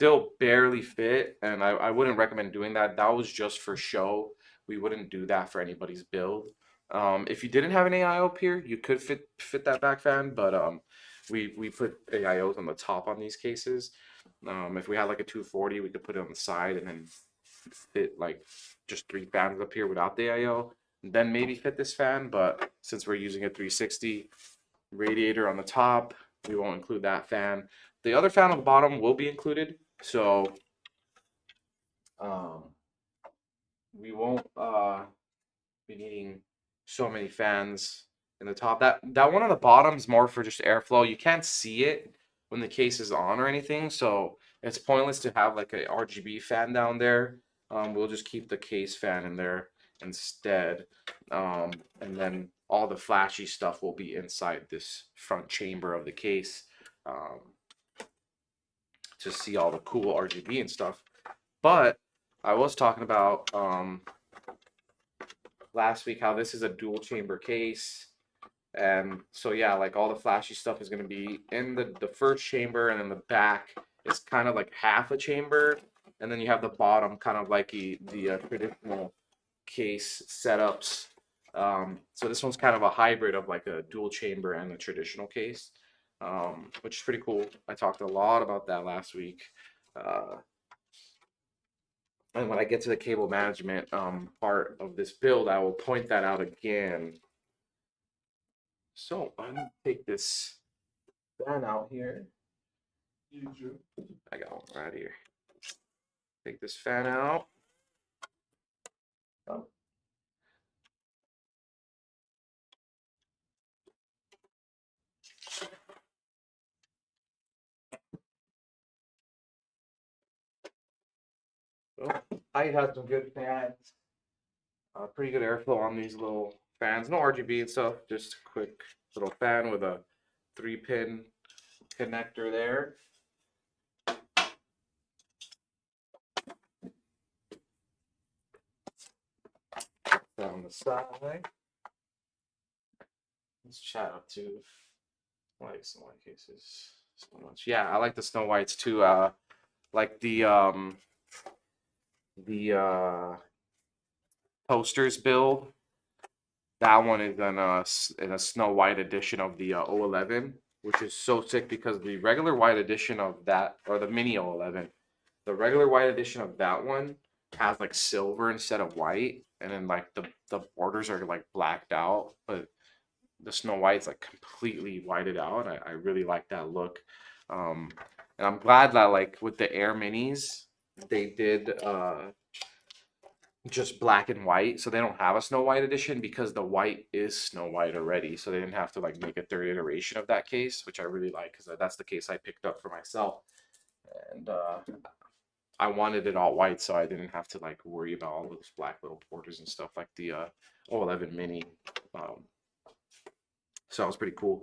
still barely fit, and I wouldn't recommend doing that. That was just for show. We wouldn't do that for anybody's build. If you didn't have an AIO up here, you could fit that back fan, but we put AIOs on the top on these cases. If we had like a 240, we could put it on the side and then fit like just 3 fans up here without the AIO. And then maybe fit this fan, but since we're using a 360 radiator on the top, we won't include that fan. The other fan on the bottom will be included, so we won't be needing so many fans in the top. That one on the bottom is more for just airflow. You can't see it when the case is on or anything, so it's pointless to have like a RGB fan down there. We'll just keep the case fan in there instead, and then all the flashy stuff will be inside this front chamber of the case, to see all the cool RGB and stuff. But I was talking about last week how this is a dual chamber case, and so yeah, like all the flashy stuff is going to be in the first chamber, and then the back is kind of like half a chamber, and then you have the bottom kind of like the traditional case setups. So this one's kind of a hybrid of like a dual chamber and a traditional case, which is pretty cool. I talked a lot about that last week. And when I get to the cable management part of this build, I will point that out again. So I'm gonna take this fan out here. I got one right here. Take this fan out. Oh. Well, HYTE has some good fans. Pretty good airflow on these little fans. No RGB and stuff. Just a quick little fan with a 3-pin connector there. Down the side. Let's chat up too. I like Snow White cases so much. Yeah, I like the Snow Whites too. Like the posters build. That one is in a Snow White edition of the 011, which is so sick because the regular white edition of that, or the mini 011, the regular white edition of that one has like silver instead of white, and then like the borders are like blacked out, but the Snow White's like completely whited out. I really like that look, and I'm glad that like with the Air Minis they did just black and white, so they don't have a Snow White edition because the white is Snow White already, so they didn't have to like make a third iteration of that case, which I really like because that's the case I picked up for myself, and I wanted it all white, so I didn't have to like worry about all those black little borders and stuff like the 011 Mini. So it was pretty cool.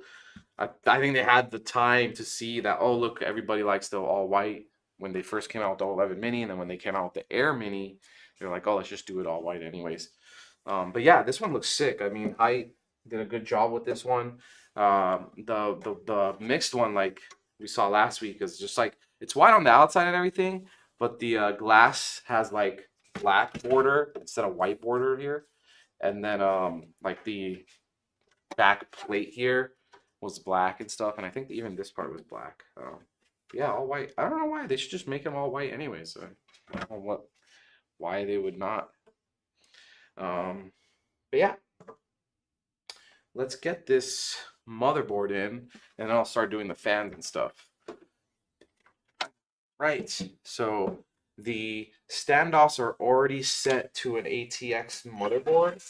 I think they had the time to see that, oh look, everybody likes the all white when they first came out with the 011 Mini, and then when they came out with the Air Mini, they're like, oh, let's just do it all white anyways. But yeah, this one looks sick. I mean, HYTE did a good job with this one. The mixed one, like we saw last week, is just like it's white on the outside and everything, but the glass has like black border instead of white border here, and then like the back plate here was black and stuff, and I think even this part was black. Yeah, all white. I don't know why they should just make them all white anyways. So I don't know why they would not. But yeah, let's get this motherboard in, and I'll start doing the fans and stuff. Right. So the standoffs are already set to an ATX motherboard,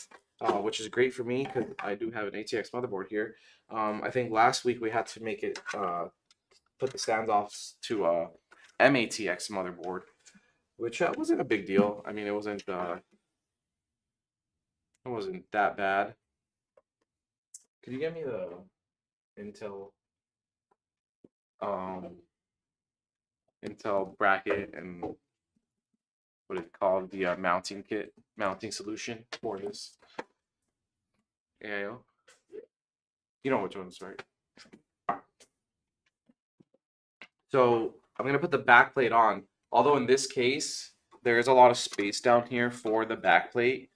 which is great for me because I do have an ATX motherboard here. I think last week we had to make it put the standoffs to a MATX motherboard, which wasn't a big deal. I mean, it wasn't that bad. Could you get me the Intel Intel bracket and what is it called, the mounting solution for this AIO? You know which one's right. So I'm gonna put the back plate on. Although in this case, there is a lot of space down here for the back plate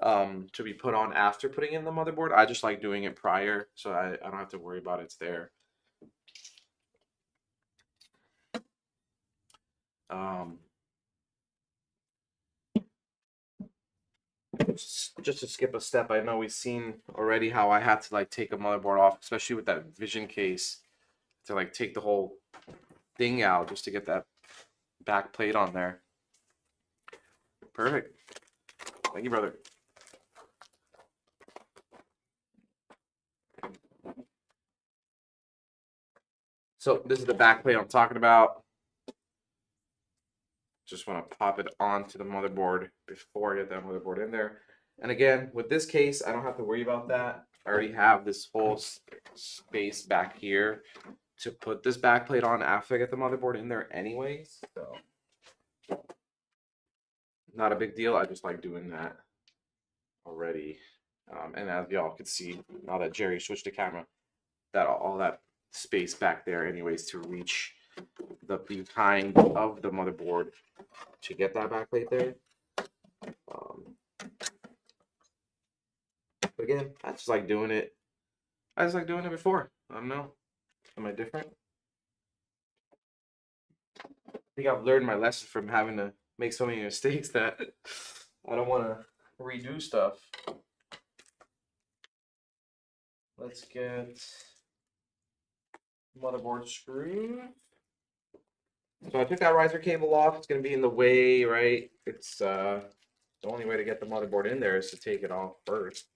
to be put on after putting in the motherboard. I just like doing it prior, so I don't have to worry about it's there. Just to skip a step, I know we've seen already how I had to like take a motherboard off, especially with that Vision case, to like take the whole thing out just to get that back plate on there. Perfect. Thank you, brother. So this is the back plate I'm talking about. Just want to pop it onto the motherboard before I get that motherboard in there. And again, with this case, I don't have to worry about that. I already have this whole space back here to put this back plate on after I get the motherboard in there anyways. So not a big deal. I just like doing that already. And as y'all can see, now that Jerry switched the camera, that all that space back there anyways to reach the behind of the motherboard to get that backplate there. But again, I just like doing it. I just like doing it before. I don't know. Am I different? I think I've learned my lesson from having to make so many mistakes that I don't want to redo stuff. Let's get motherboard screw. So I took that riser cable off. It's going to be in the way, right? It's the only way to get the motherboard in there is to take it off first.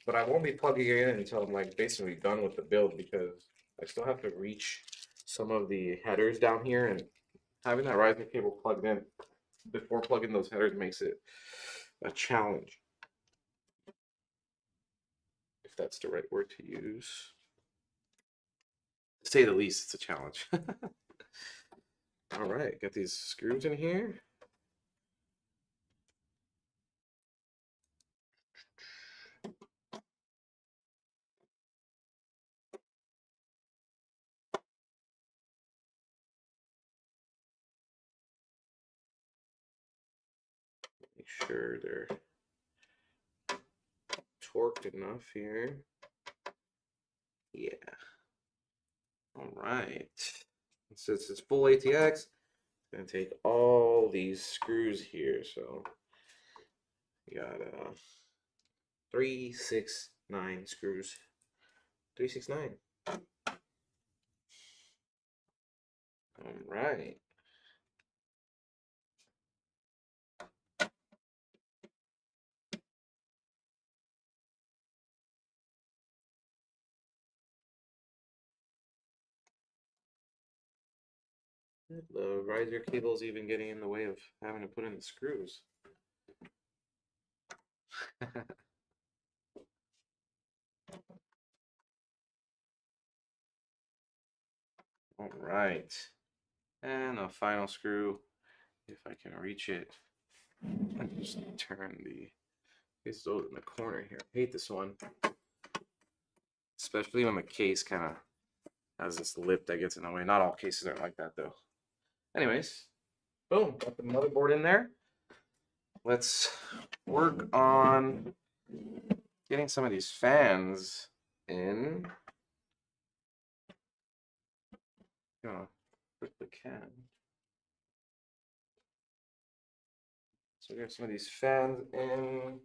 But I won't be plugging it in until I'm like basically done with the build, because I still have to reach some of the headers down here, and having that riser cable plugged in before plugging those headers makes it a challenge, if that's the right word to use. To say the least, it's a challenge. All right, got these screws in here. Make sure they're torqued enough here. Yeah. All right. Since it's full ATX, I'm gonna take all these screws here. So you got 3, 6, 9 screws. 3, 6, 9. All right. The riser cable's even getting in the way of having to put in the screws. All right. And a final screw, if I can reach it. Let me just turn the case over in the corner here. I hate this one, especially when the case kind of has this lip that gets in the way. Not all cases are like that though. Anyways, boom, got the motherboard in there. Let's work on getting some of these fans in. Quickly can. So we have some of these fans in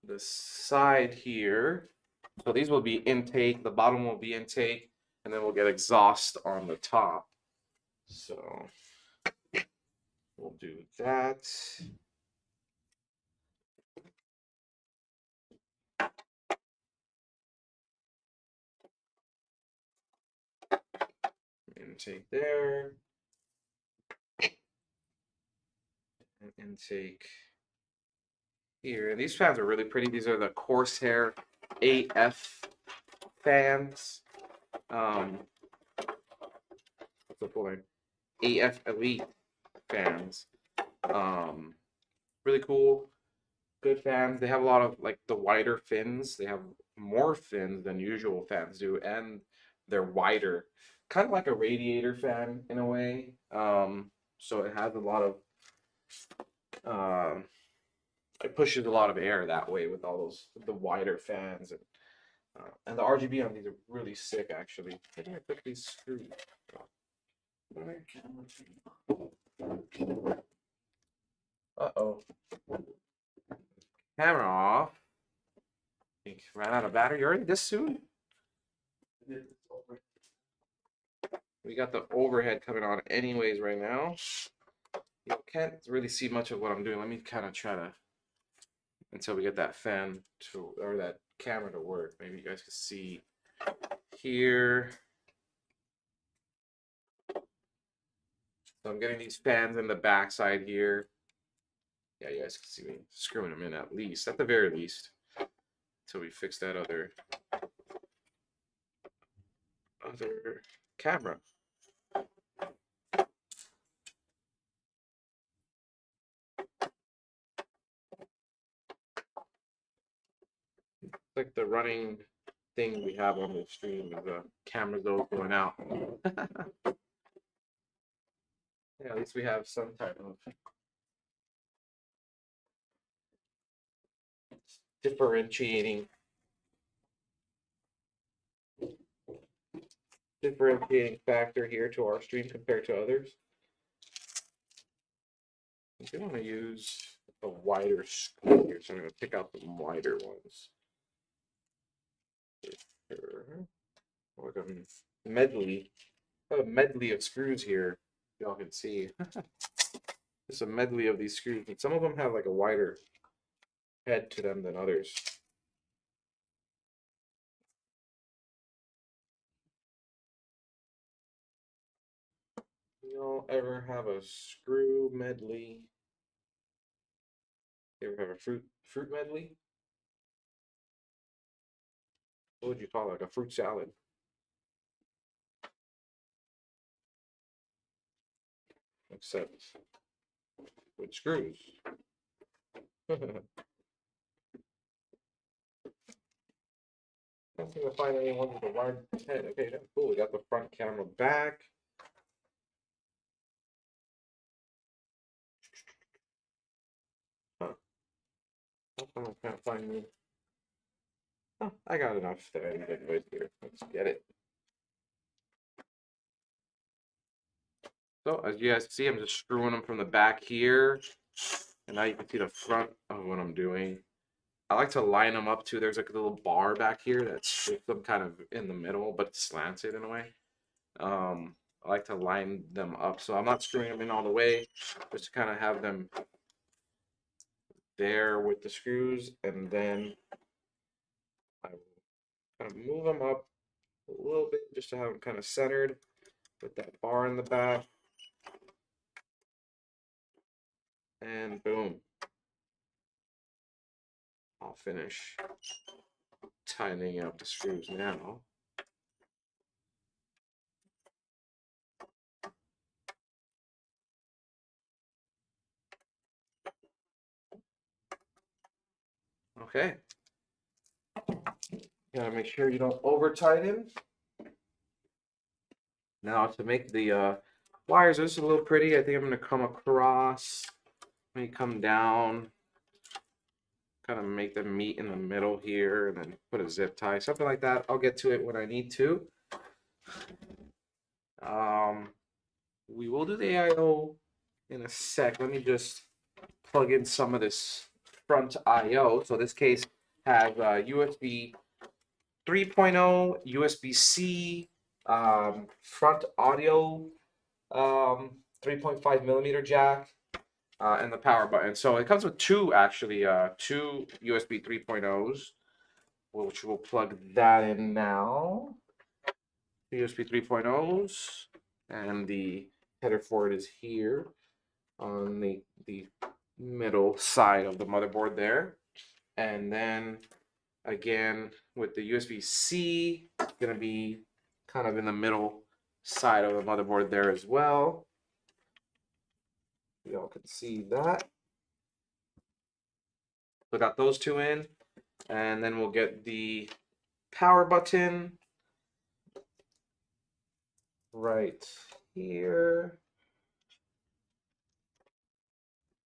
the side here. So these will be intake, the bottom will be intake, and then we'll get exhaust on the top. So we'll do that. Intake there. And intake here. And these fans are really pretty. These are the Corsair AF fans. What's the full name? AF Elite fans. Really cool. Good fans. They have a lot of like the wider fins. They have more fins than usual fans do, and they're wider. kind of like a radiator fan in a way. So it has a lot of um, it pushes a lot of air that way with all those the wider fans and the RGB on these are really sick actually. Where did I put these screws? Uh-oh. Camera off. Ran out of battery already this soon? We got the overhead coming on anyways right now. You can't really see much of what I'm doing. Let me kind of try to, until we get that fan to, or that camera to work. Maybe you guys can see here. So I'm getting these fans in the backside here. Yeah, you guys can see me screwing them in at least, at the very least, until we fix that other camera. Like the running thing we have on the stream is the cameras though going out. Yeah, at least we have some type of differentiating factor here to our stream compared to others. I do want to use a wider screen here, so I'm going to pick out the wider ones. Sure. Like a medley. I have a medley of screws here. Y'all can see. It's a medley of these screws, and some of them have like a wider head to them than others. Y'all ever have a screw medley? You ever have a fruit medley? What would you call it? Like a fruit salad? Except with screws. I don't think I find anyone with a wide head. Okay, that's cool. We got the front camera back. Huh. I can't find me. Oh, I got enough that I need anyways here. Let's get it. So as you guys see, I'm just screwing them from the back here. And now you can see the front of what I'm doing. I like to line them up too. There's like a little bar back here that's them kind of in the middle, but it's slanted in a way. I like to line them up. So I'm not screwing them in all the way, just to kind of have them there with the screws. And then I will kind of move them up a little bit just to have them kind of centered with that bar in the back. And boom. I'll finish tightening up the screws now. Okay. Gotta make sure you don't over tighten. Now to make the wires just a little pretty, I think I'm gonna come across, maybe come down, kind of make them meet in the middle here, and then put a zip tie, something like that. I'll get to it when I need to. We will do the AIO in a sec. Let me just plug in some of this front IO. So this case has USB 3.0, USB-C, front audio, 3.5 millimeter jack, and the power button. So it comes with two actually, two USB 3.0s, which we'll plug that in now. USB 3.0s, and the header for it is here on the middle side of the motherboard there. And then again with the USB-C, it's gonna be kind of in the middle side of the motherboard there as well. Y'all can see that. So got those two in, and then we'll get the power button. right here.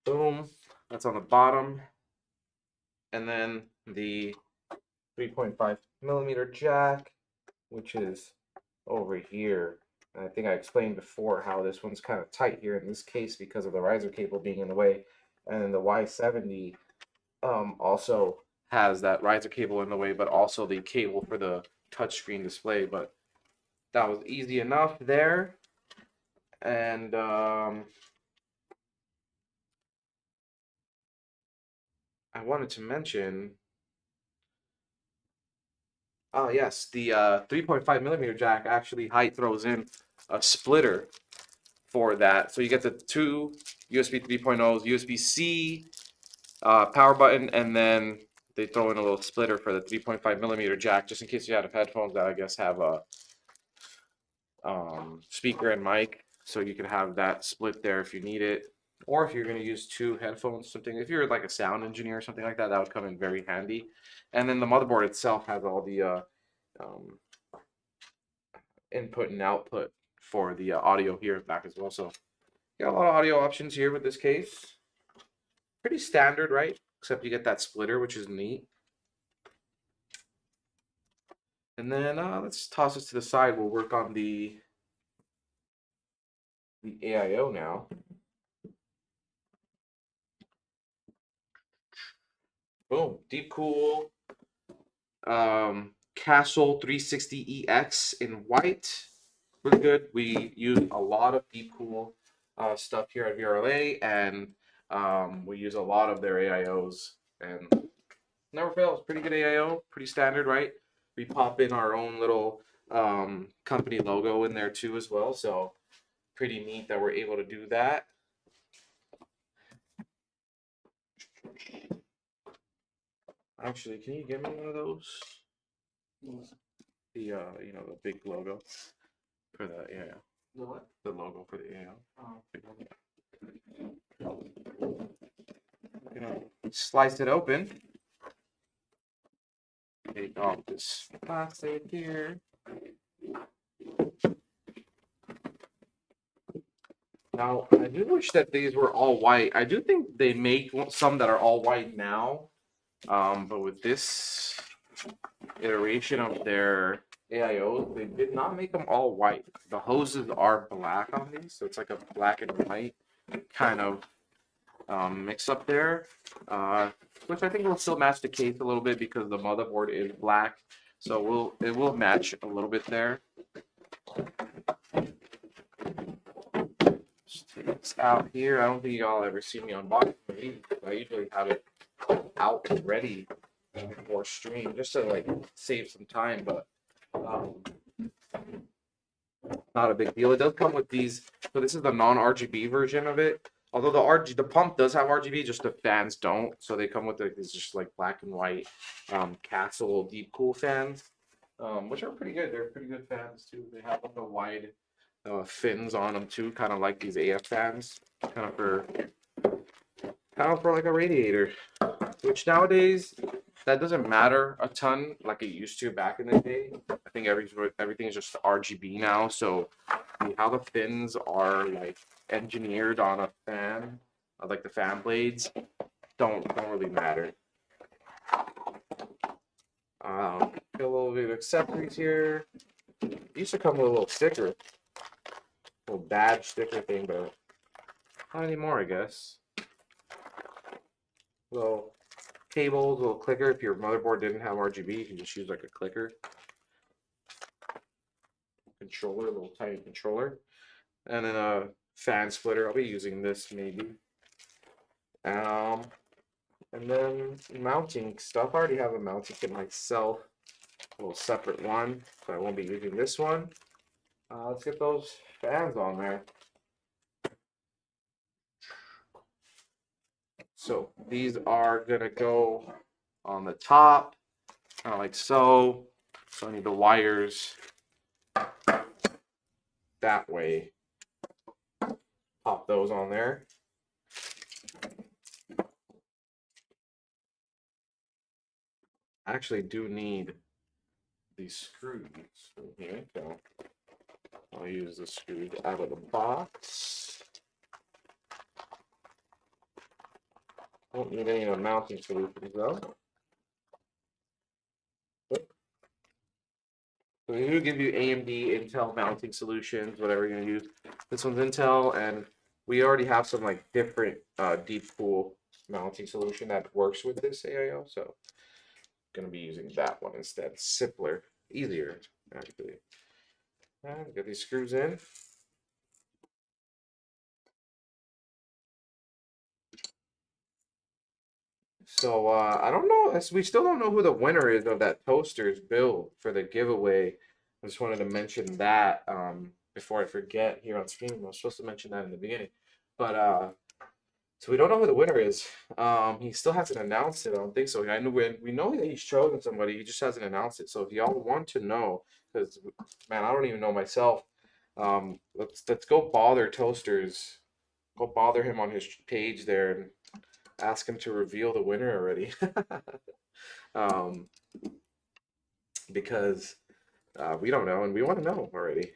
Boom. That's on the bottom. And then the 3.5mm jack, which is over here. And I think I explained before how this one's kind of tight here in this case because of the riser cable being in the way. And then the Y70 also has that riser cable in the way, but also the cable for the touchscreen display. But that was easy enough there. And I wanted to mention, oh yes, the 3.5mm jack actually HYTE throws in a splitter for that. So you get the two USB 3.0s, USB-C power button, and then they throw in a little splitter for the 3.5mm jack, just in case you have headphones that I guess have a speaker and mic, so you can have that split there if you need it. Or if you're going to use two headphones, something, if you're like a sound engineer or something like that, that would come in very handy. And then the motherboard itself has all the input and output for the audio here back as well. So you got a lot of audio options here with this case. Pretty standard, right? Except you get that splitter, which is neat. And then let's toss this to the side. We'll work on the AIO now. Boom, Deepcool Castle 360EX in white. Really good. We use a lot of Deepcool stuff here at VRLA, and we use a lot of their AIOs, and never fails. Pretty good AIO, pretty standard, right? We pop in our own little company logo in there too as well, so pretty neat that we're able to do that. Actually, can you give me one of those? The you know, the big logo for the AIO. The what? The logo for the AIO. Oh. You know, slice it open. Take off this plastic here. Now, I do wish that these were all white. I do think they make some that are all white now. But with this iteration of their AIOs, they did not make them all white. The hoses are black on these, so it's like a black and white kind of mix up there, which I think will still match the case a little bit because the motherboard is black, so it will match a little bit there. Just take this out here. I don't think y'all ever see me unbox it. I usually have it out and ready for stream just to like save some time, but not a big deal. It does come with these. So this is the non-RGB version of it. Although the pump does have RGB, just the fans don't. So they come with these just like black and white Castle Deepcool fans, which are pretty good. They're pretty good fans too. They have like a wide fins on them too, kind of like these AF fans, kind of for like a radiator. Which nowadays that doesn't matter a ton like it used to back in the day. I think everything is just RGB now. So how the fins are like engineered on a fan, like the fan blades, don't really matter. Got a little bit of accessories here. It used to come with a little sticker, little badge sticker thing, but not anymore, I guess. Little cables, little clicker. If your motherboard didn't have RGB, you can just use like a clicker. Controller, a little tiny controller, and then a fan splitter. I'll be using this maybe. And then mounting stuff. I already have a mounting kit myself, a little separate one, so I won't be using this one. Let's get those fans on there. So these are gonna go on the top, kind of like so. So I need the wires that way. Pop those on there. I actually do need these screws in here, so I'll use the screws out of the box. Don't need any mounting solutions though. So they do give you AMD, Intel mounting solutions, whatever you're gonna use. This one's Intel, and we already have some like different Deepcool mounting solution that works with this AIO. So gonna be using that one instead. Simpler, easier, actually. And get these screws in. So I don't know. We still don't know who the winner is of that toasters build for the giveaway. I just wanted to mention that before I forget here on stream. I was supposed to mention that in the beginning, but so we don't know who the winner is. He still hasn't announced it. I don't think so. I know we know that he's chosen somebody. He just hasn't announced it. So if y'all want to know, because man, I don't even know myself. Let's go bother Toasters. Go bother him on his page there and ask him to reveal the winner already. um, because we don't know and we want to know already.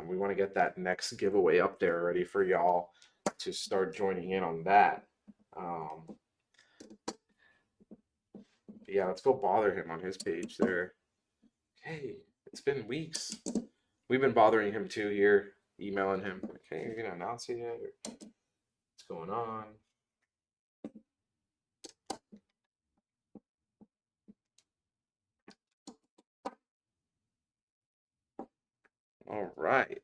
We want to get that next giveaway up there already for y'all to start joining in on that. Yeah, let's go bother him on his page there. Hey, it's been weeks. We've been bothering him too here, emailing him. Okay, you're gonna announce it yet? Or what's going on? All right,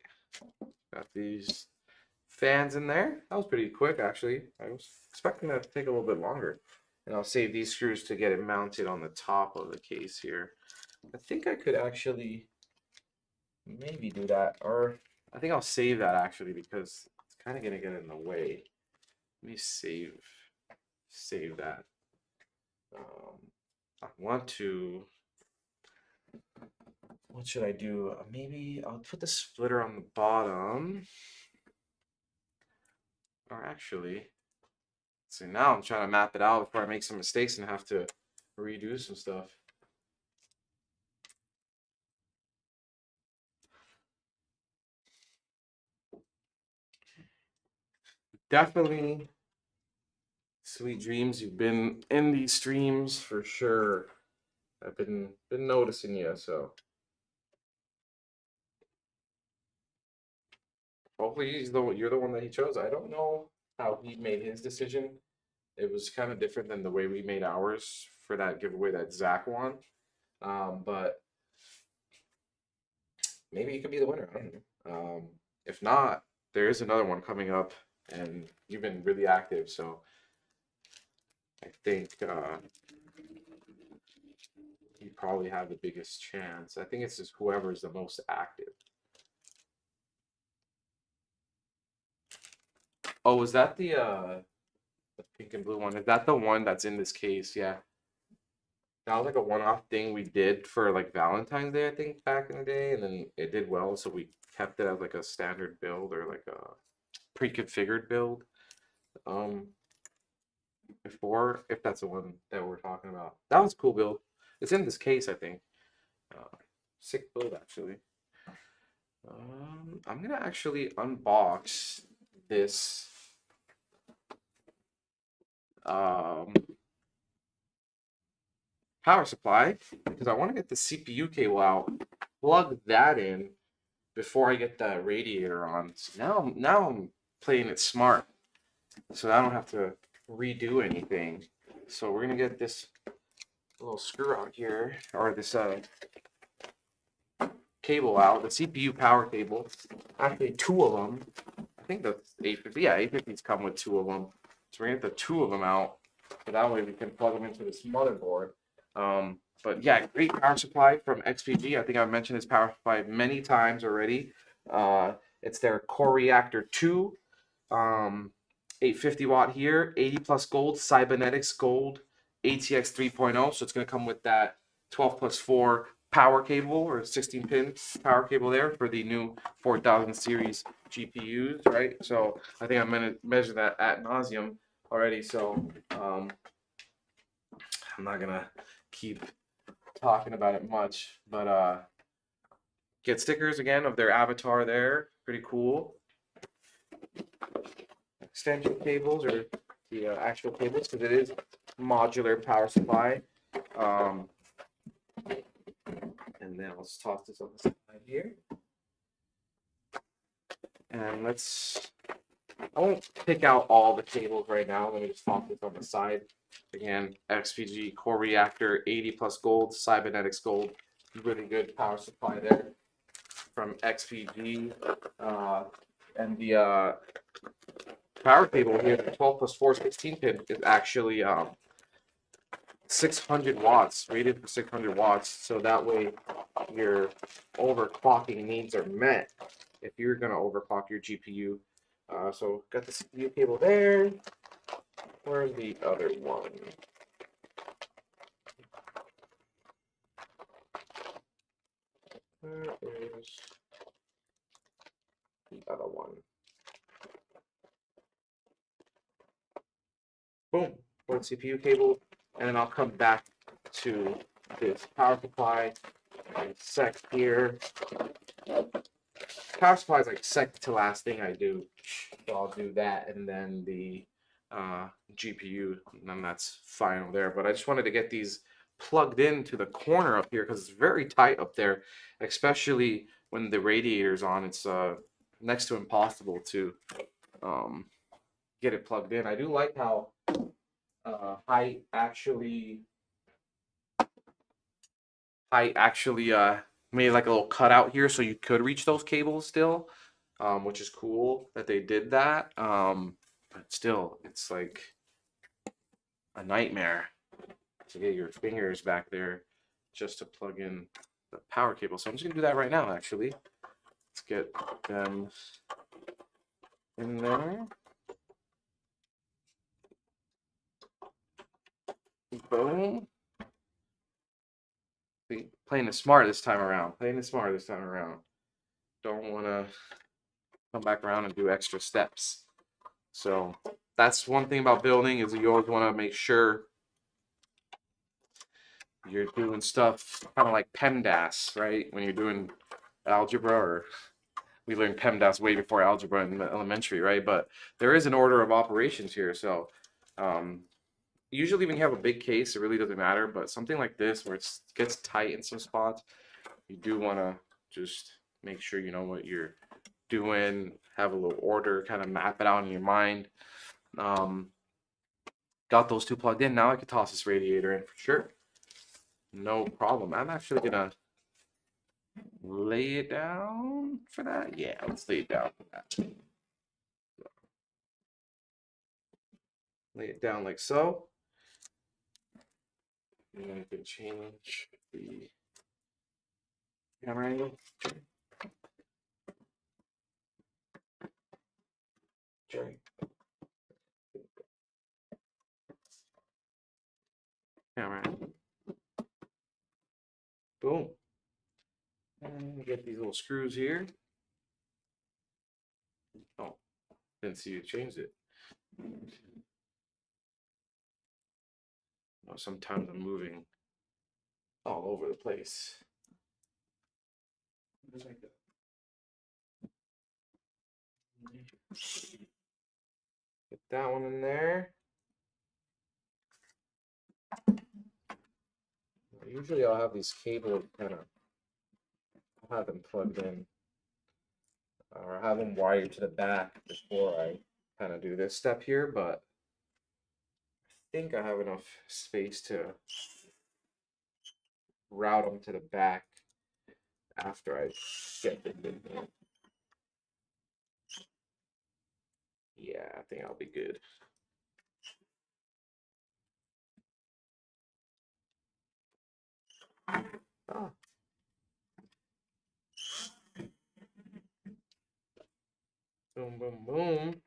got these fans in there. That was pretty quick, actually. I was expecting that to take a little bit longer. And I'll save these screws to get it mounted on the top of the case here. I think I could actually maybe do that, or I think I'll save that actually because it's kind of gonna get in the way. Let me save that. I want to. What should I do? Maybe I'll put the splitter on the bottom. Or actually, see, now I'm trying to map it out before I make some mistakes and have to redo some stuff. Definitely sweet dreams. You've been in these streams for sure. I've been noticing you, so hopefully you're the one that he chose. I don't know how he made his decision. It was kind of different than the way we made ours for that giveaway that Zach won. But maybe you could be the winner. I don't know. If not, there is another one coming up, and you've been really active, so I think you probably have the biggest chance. I think it's just whoever's the most active. Oh, was that the pink and blue one? Is that the one that's in this case? Yeah. That was like a one-off thing we did for like Valentine's Day, I think, back in the day, and then it did well, so we kept it as like a standard build or like a pre-configured build. Before, if that's the one that we're talking about. That was a cool build. It's in this case, I think. Sick build, actually. I'm gonna actually unbox this power supply because I want to get the CPU cable out, plug that in before I get the radiator on. So now I'm playing it smart, so I don't have to redo anything. So we're gonna get this little screw out here, or this cable out, the CPU power cable. Actually, two of them. I think the 850, yeah, 850s come with two of them. So we're gonna get the two of them out, so that way we can plug them into this motherboard. But yeah, great power supply from XPG. I think I've mentioned this power supply many times already. It's their Core Reactor 2, 850 watt here, 80 plus gold, cybernetics gold, ATX 3.0. So it's going to come with that 12 plus 4 power cable or 16 pin power cable there for the new 4000 series GPUs, right? So I think I'm going to measure that ad nauseum already. So I'm not going to keep talking about it much, but Get stickers again of their avatar there. Pretty cool. Extension cables or the actual cables because it is modular power supply. And then let's toss this on the side here. And I won't pick out all the cables right now. Let me just toss this on the side. Again, XPG core reactor, 80 plus gold, cybernetics gold. Really good power supply there from XPG. And the power cable here, the 12 plus 4 16 pin, is actually 600 watts, rated for 600 watts. So that way your overclocking needs are met if you're going to overclock your GPU. So got the CPU cable there. Where's the other one? Where is the other one? Boom. One CPU cable, and then I'll come back to this power supply and sec here. Power supply is like second to last thing I do, so I'll do that, and then the GPU, and then that's final there. But I just wanted to get these plugged into the corner up here because it's very tight up there, especially when the radiator's on. It's next to impossible to get it plugged in. I do like how HYTE actually made like a little cutout here so you could reach those cables still, which is cool that they did that. But still, it's like a nightmare to get your fingers back there just to plug in the power cable. So I'm just gonna do that right now, actually. Let's get them in there. Boom. Playing it smart this time around. Don't want to come back around and do extra steps. So that's one thing about building is you always want to make sure you're doing stuff kind of like PEMDAS, right? When you're doing algebra, or we learned PEMDAS way before algebra in elementary, right? But there is an order of operations here. So usually when you have a big case, it really doesn't matter. But something like this, where it gets tight in some spots, you do want to just make sure you know what you're doing, have a little order, kind of map it out in your mind. Got those two plugged in. Now I can toss this radiator in for sure. No problem. I'm actually gonna lay it down for that. Yeah, let's lay it down for that. Lay it down like so. And then I can change the camera angle. Camera angle. Boom. And get these little screws here. Oh, didn't see you changed it. Oh, sometimes I'm moving all over the place. Just like that. Get that one in there. Usually I'll have these cables I'll have them plugged in, or have them wired to the back before I kind of do this step here, but I think I have enough space to route them to the back after I get them in there. Yeah, I think I'll be good. Ah. Boom, boom, boom.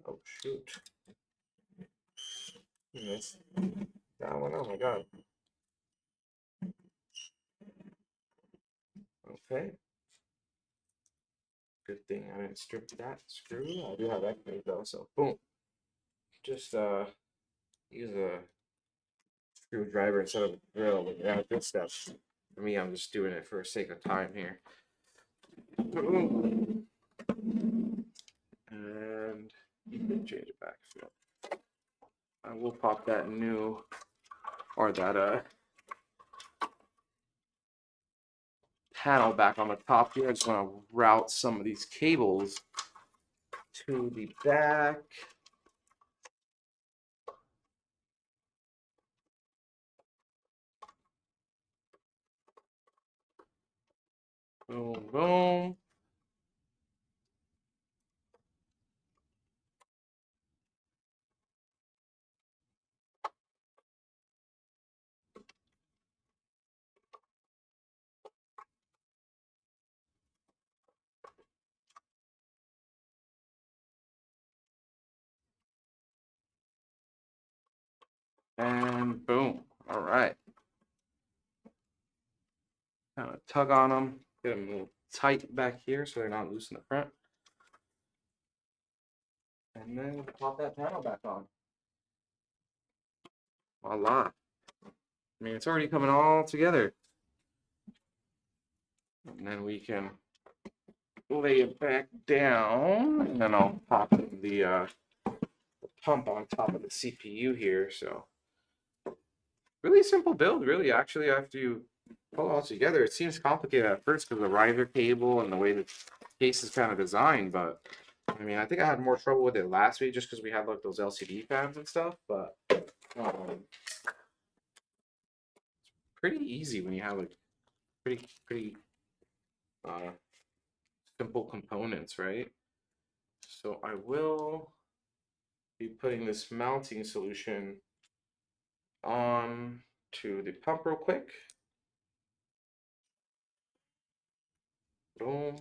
Oh, shoot. Missed that one. Oh my god. Okay. Good thing I didn't strip that screw. I do have X-rays though, so boom. Just use a screwdriver instead of a drill when you have this stuff. For me, I'm just doing it for the sake of time here. Boom. And change it back. So I will pop that new, or that panel back on the top here. I just want to route some of these cables to the back. Boom, boom. And boom. All right. Kind of tug on them, get them a little tight back here so they're not loose in the front. And then pop that panel back on. Voila. I mean, it's already coming all together. And then we can lay it back down, and then I'll pop the pump on top of the CPU here. So really simple build, really. Actually, after you pull it all together, it seems complicated at first because of the riser cable and the way the case is kind of designed. But I mean, I think I had more trouble with it last week just because we had like those LCD fans and stuff. But pretty easy when you have like pretty simple components, right? So I will be putting this mounting solution on to the pump real quick. Boom.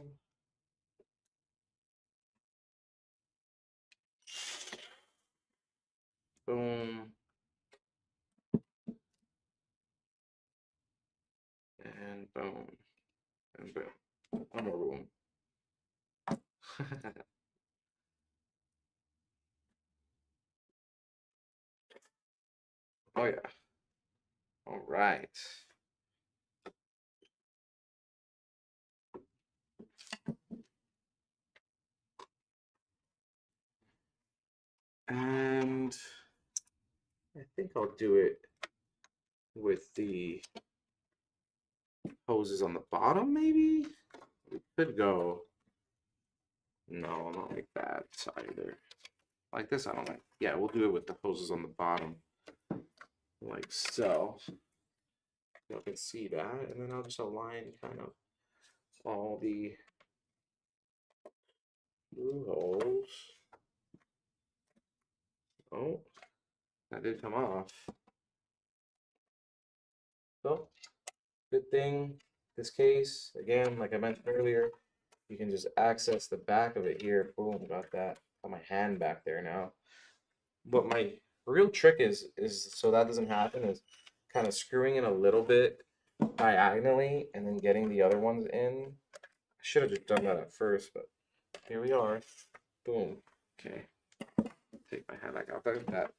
Boom. And boom. And boom. One more boom. Oh yeah. All right. And I think I'll do it with the hoses on the bottom, maybe? We could go. No, not like that either. Like this, I don't like. Yeah, we'll do it with the hoses on the bottom. Like so. You can see that. And then I'll just align kind of all the blue holes. Oh, that did come off. So, good thing, this case, again, like I mentioned earlier, you can just access the back of it here. Boom, got that. Got my hand back there now. But my real trick is so that doesn't happen, is kind of screwing in a little bit diagonally and then getting the other ones in. I should have just done that at first, but here we are. Boom. Okay. Take my hand back out there. That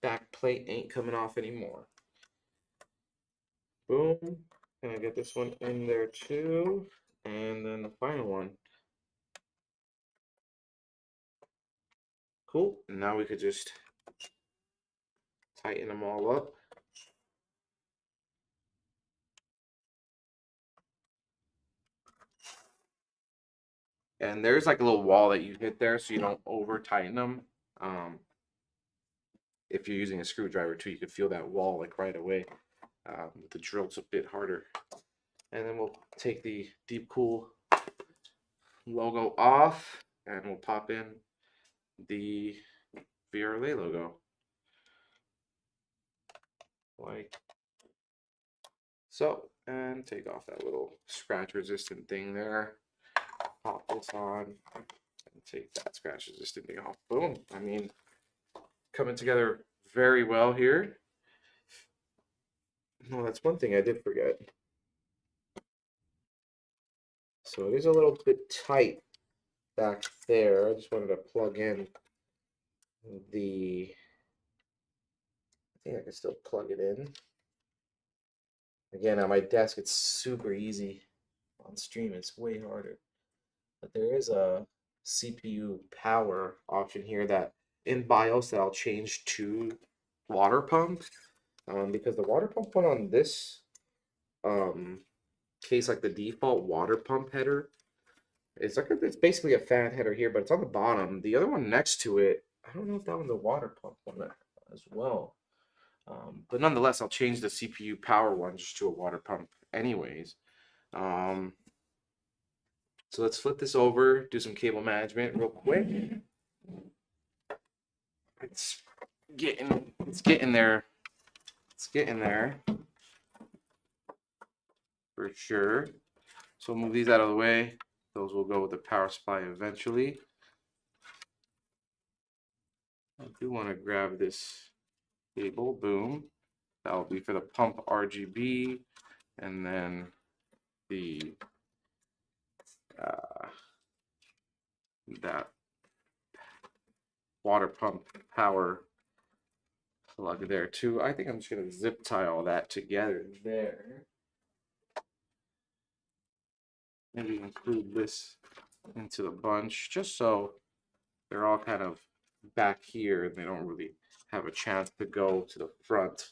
back plate ain't coming off anymore. Boom. And I get this one in there too. And then the final one. Cool. And now we could just tighten them all up. And there's like a little wall that you hit there so you don't over tighten them. If you're using a screwdriver too, you could feel that wall like right away. With the drill, it's a bit harder. And then we'll take the Deepcool logo off and we'll pop in the VRLA logo. Like so. And take off that little scratch resistant thing there. Pop this on and take that scratch resistant thing off. Boom. I mean, coming together very well here. No, that's one thing I did forget. So it is a little bit tight back there. I just wanted to plug in the, I think I can still plug it in. Again, on my desk, it's super easy. On stream, it's way harder. But there is a CPU power option here that in BIOS that I'll change to water pump. Because the water pump one on this case, like the default water pump header, it's basically a fan header here, but it's on the bottom. The other one next to it, I don't know if that one's a water pump one as well. But nonetheless, I'll change the CPU power one just to a water pump anyways. So let's flip this over, do some cable management real quick. It's getting there. It's getting there for sure. So we'll move these out of the way. Those will go with the power supply eventually. I do want to grab this cable, boom. That will be for the pump RGB, and then the that water pump power plug there too. I think I'm just gonna zip tie all that together there. Maybe include this into the bunch just so they're all kind of back here and they don't really have a chance to go to the front.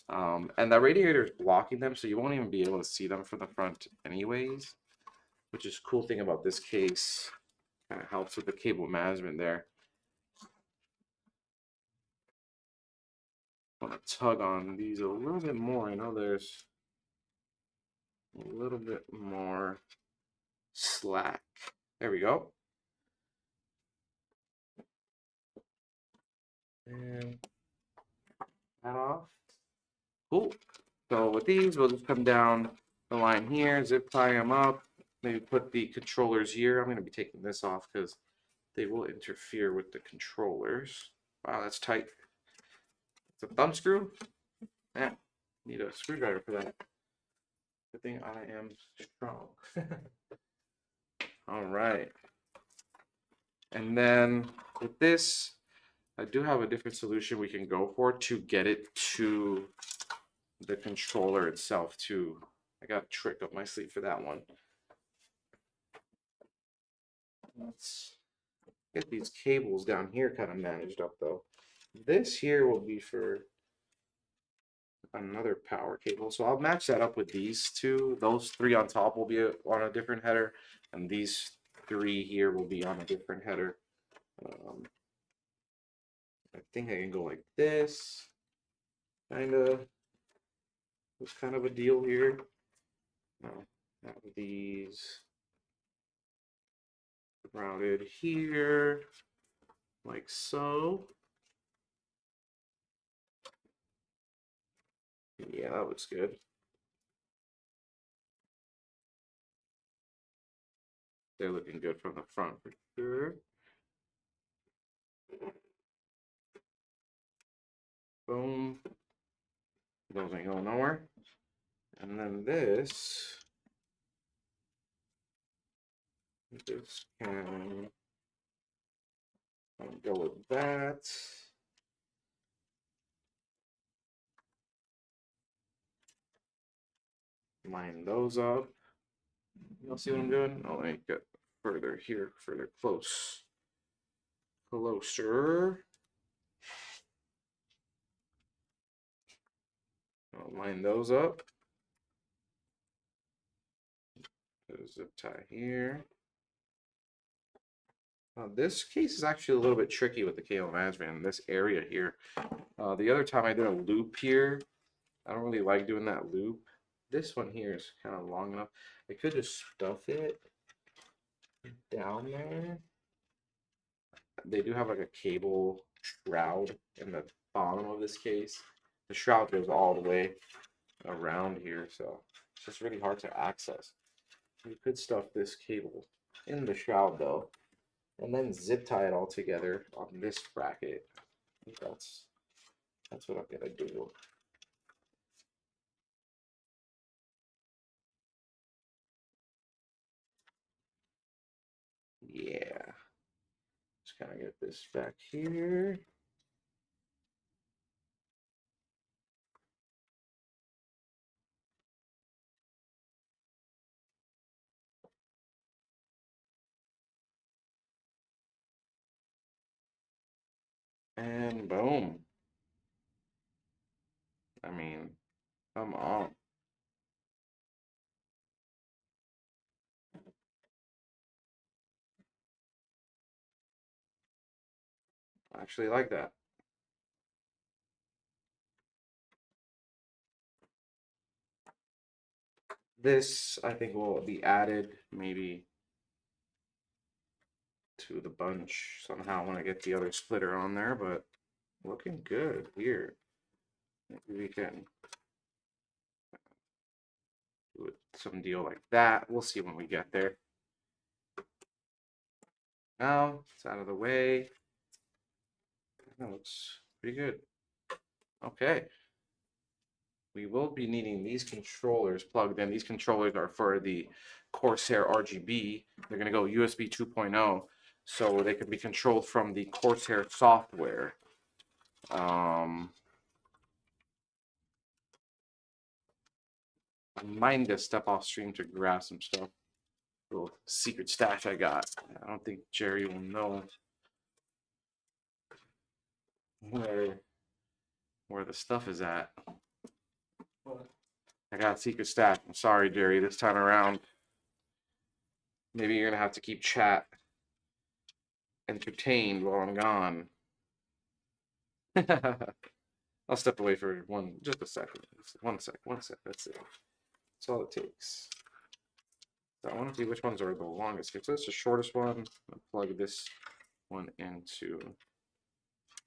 And that radiator is blocking them, so you won't even be able to see them from the front anyways, which is a cool thing about this case. Kind of helps with the cable management there. I want to tug on these a little bit more. I know there's a little bit more slack. There we go. And that off. Cool. So with these, we'll just come down the line here, zip tie them up, maybe put the controllers here. I'm going to be taking this off because they will interfere with the controllers. Wow, that's tight. It's a thumb screw. Yeah, need a screwdriver for that. Good thing I am strong. All right. And then with this, I do have a different solution we can go for to get it to the controller itself too. I got a trick up my sleeve for that one. Let's get these cables down here kind of managed up though. This here will be for another power cable. So I'll match that up with these two. Those three on top will be on a different header, and these three here will be on a different header. I think I can go like this. It's kind of a deal here. Have these routed here, like so. Yeah, that looks good. They're looking good from the front for sure. Boom. Those ain't going nowhere. And then this can go with that. Line those up. You'll see what I'm doing? Oh, let me get further here, closer. I'll line those up. Zip tie here. This case is actually a little bit tricky with the cable management in this area here. The other time I did a loop here, I don't really like doing that loop. This one here is kind of long enough. I could just stuff it down there. They do have like a cable shroud in the bottom of this case. The shroud goes all the way around here, so it's just really hard to access. You could stuff this cable in the shroud though, and then zip tie it all together on this bracket. I think that's what I'm gonna do. Yeah. Just kind of get this back here. And boom. I mean, come on. I actually like that. This, I think, will be added maybe to the bunch somehow when I get the other splitter on there, but looking good here. Maybe we can do some deal like that. We'll see when we get there. Now it's out of the way. That looks pretty good. Okay. We will be needing these controllers plugged in. These controllers are for the Corsair RGB. They're going to go USB 2.0, so they can be controlled from the Corsair software. I might need to step off stream to grab some stuff. Little secret stash I got. I don't think Jerry will know where the stuff is at. I got a secret stash. I'm sorry, Jerry, this time around. Maybe you're gonna have to keep chat entertained while I'm gone. I'll step away for just a second. 1 sec. That's it. That's all it takes. So I want to see which ones are the longest. So it's the shortest one. I'll plug this one into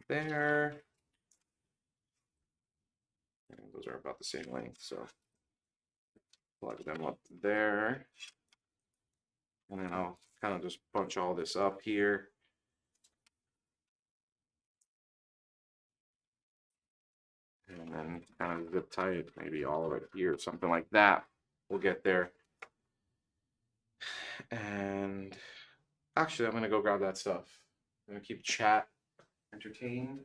there. And those are about the same length, so plug them up there. And then I'll kind of just bunch all this up here. And then kind of zip tie it maybe all the way here, something like that. We'll get there. And actually, I'm going to go grab that stuff. I'm going to keep chat entertained.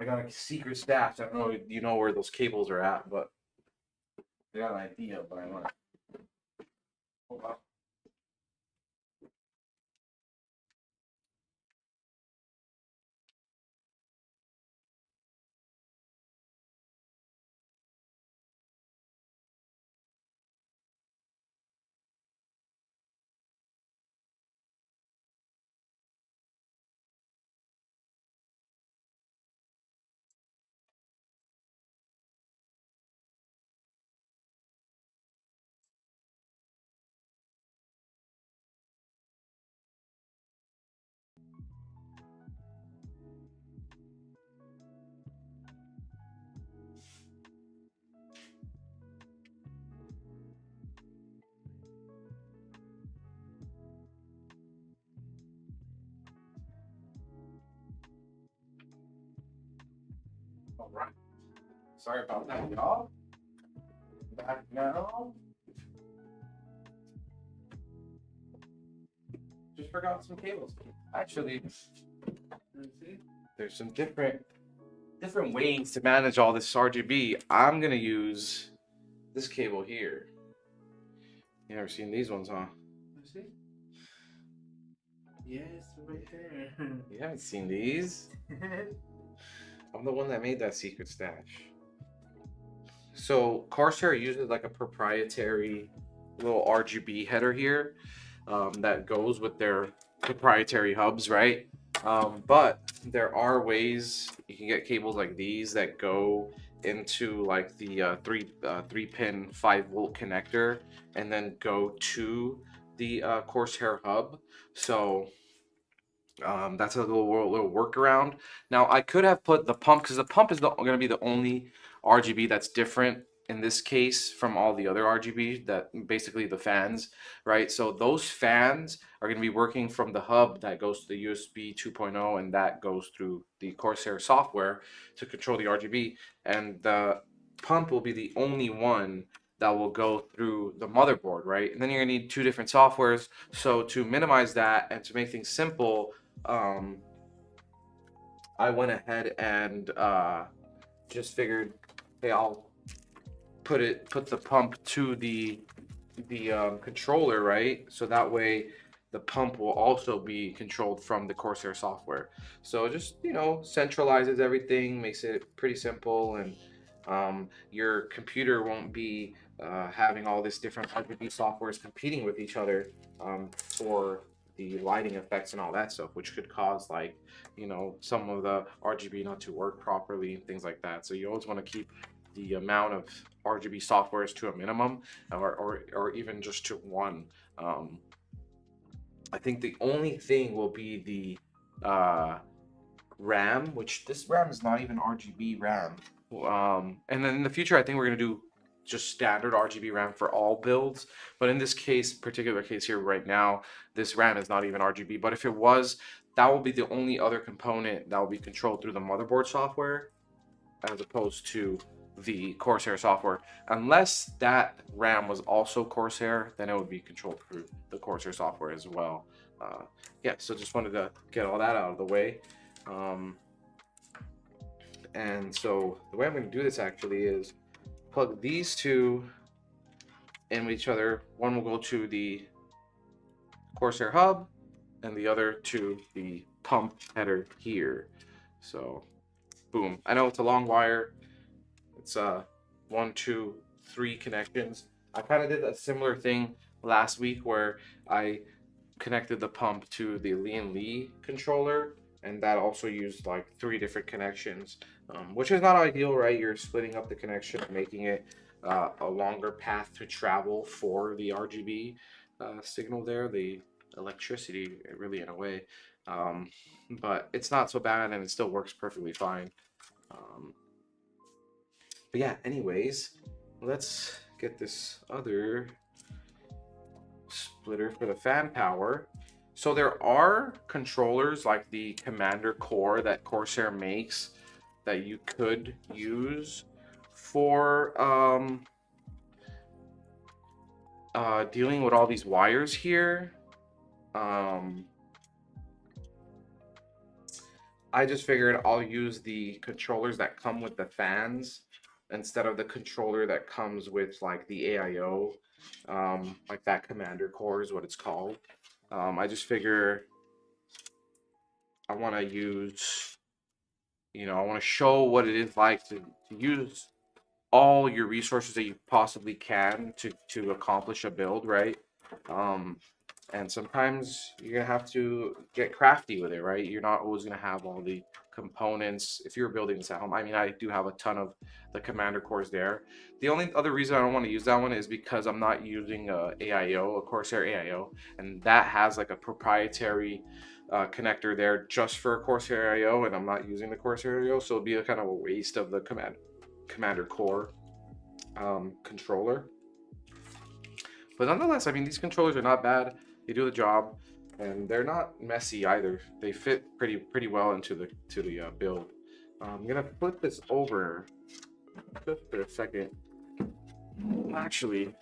I got a secret stash. I don't know if you know where those cables are at, but I got an idea, but I want to hold up. All right. Sorry about that, y'all. Back now. Just forgot some cables. Actually, there's some different ways to manage all this RGB. I'm gonna use this cable here. You never seen these ones, huh? See? Yes, right there. You haven't seen these? I'm the one that made that secret stash. So Corsair uses like a proprietary little RGB header here that goes with their proprietary hubs, right? But there are ways you can get cables like these that go into like the three pin 5-volt connector and then go to the Corsair hub. So that's a little workaround. Now I could have put the pump because the pump is going to be the only RGB that's different in this case from all the other RGB, that basically the fans, right? So those fans are going to be working from the hub that goes to the USB 2.0 and that goes through the Corsair software to control the RGB, and the pump will be the only one that will go through the motherboard, right? And then you're gonna need 2 different softwares. So to minimize that and to make things simple, I went ahead and just figured, hey, I'll put the pump to the controller, right? So that way the pump will also be controlled from the Corsair software. So it just, you know, centralizes everything, makes it pretty simple, and your computer won't be having all this different RGB softwares competing with each other for the lighting effects and all that stuff, which could cause, like, you know, some of the RGB not to work properly and things like that. So you always want to keep the amount of RGB softwares to a minimum, or even just to one. I think the only thing will be the RAM, which this RAM is not even RGB RAM. And then in the future, I think we're gonna do just standard RGB RAM for all builds. But in this case, particular case here right now, this RAM is not even RGB. But if it was, that will be the only other component that will be controlled through the motherboard software, as opposed to the Corsair software. Unless that RAM was also Corsair, then it would be controlled through the Corsair software as well. Yeah, so just wanted to get all that out of the way. And so the way I'm going to do this actually is plug these two in with each other. One will go to the Corsair hub and the other to the pump header here. So boom. I know it's a long wire. It's 1, 2, 3 connections. I kind of did a similar thing last week where I connected the pump to the Lee controller, and that also used like 3 different connections, which is not ideal, right? You're splitting up the connection, making it a longer path to travel for the RGB signal there, the electricity, really, in a way. But it's not so bad, and it still works perfectly fine. But yeah, anyways, let's get this other splitter for the fan power. So there are controllers like the Commander Core that Corsair makes that you could use for dealing with all these wires here. I just figured I'll use the controllers that come with the fans instead of the controller that comes with like the AIO, like that Commander Core is what it's called. I just figure I want to use, you know, I want to show what it is like to use all your resources that you possibly can to accomplish a build, right? And sometimes you're gonna have to get crafty with it, right? You're not always gonna have all the components if you're building this at home. I mean, I do have a ton of the Commander cores there. The only other reason I don't want to use that one is because I'm not using a AIO, a Corsair AIO, and that has like a proprietary connector there just for a Corsair AIO, and I'm not using the Corsair AIO, so it'll be a kind of a waste of the Commander Core controller. But nonetheless, I mean, these controllers are not bad. They do the job, and they're not messy either. They fit pretty well into the build. I'm gonna flip this over just for a second. Actually,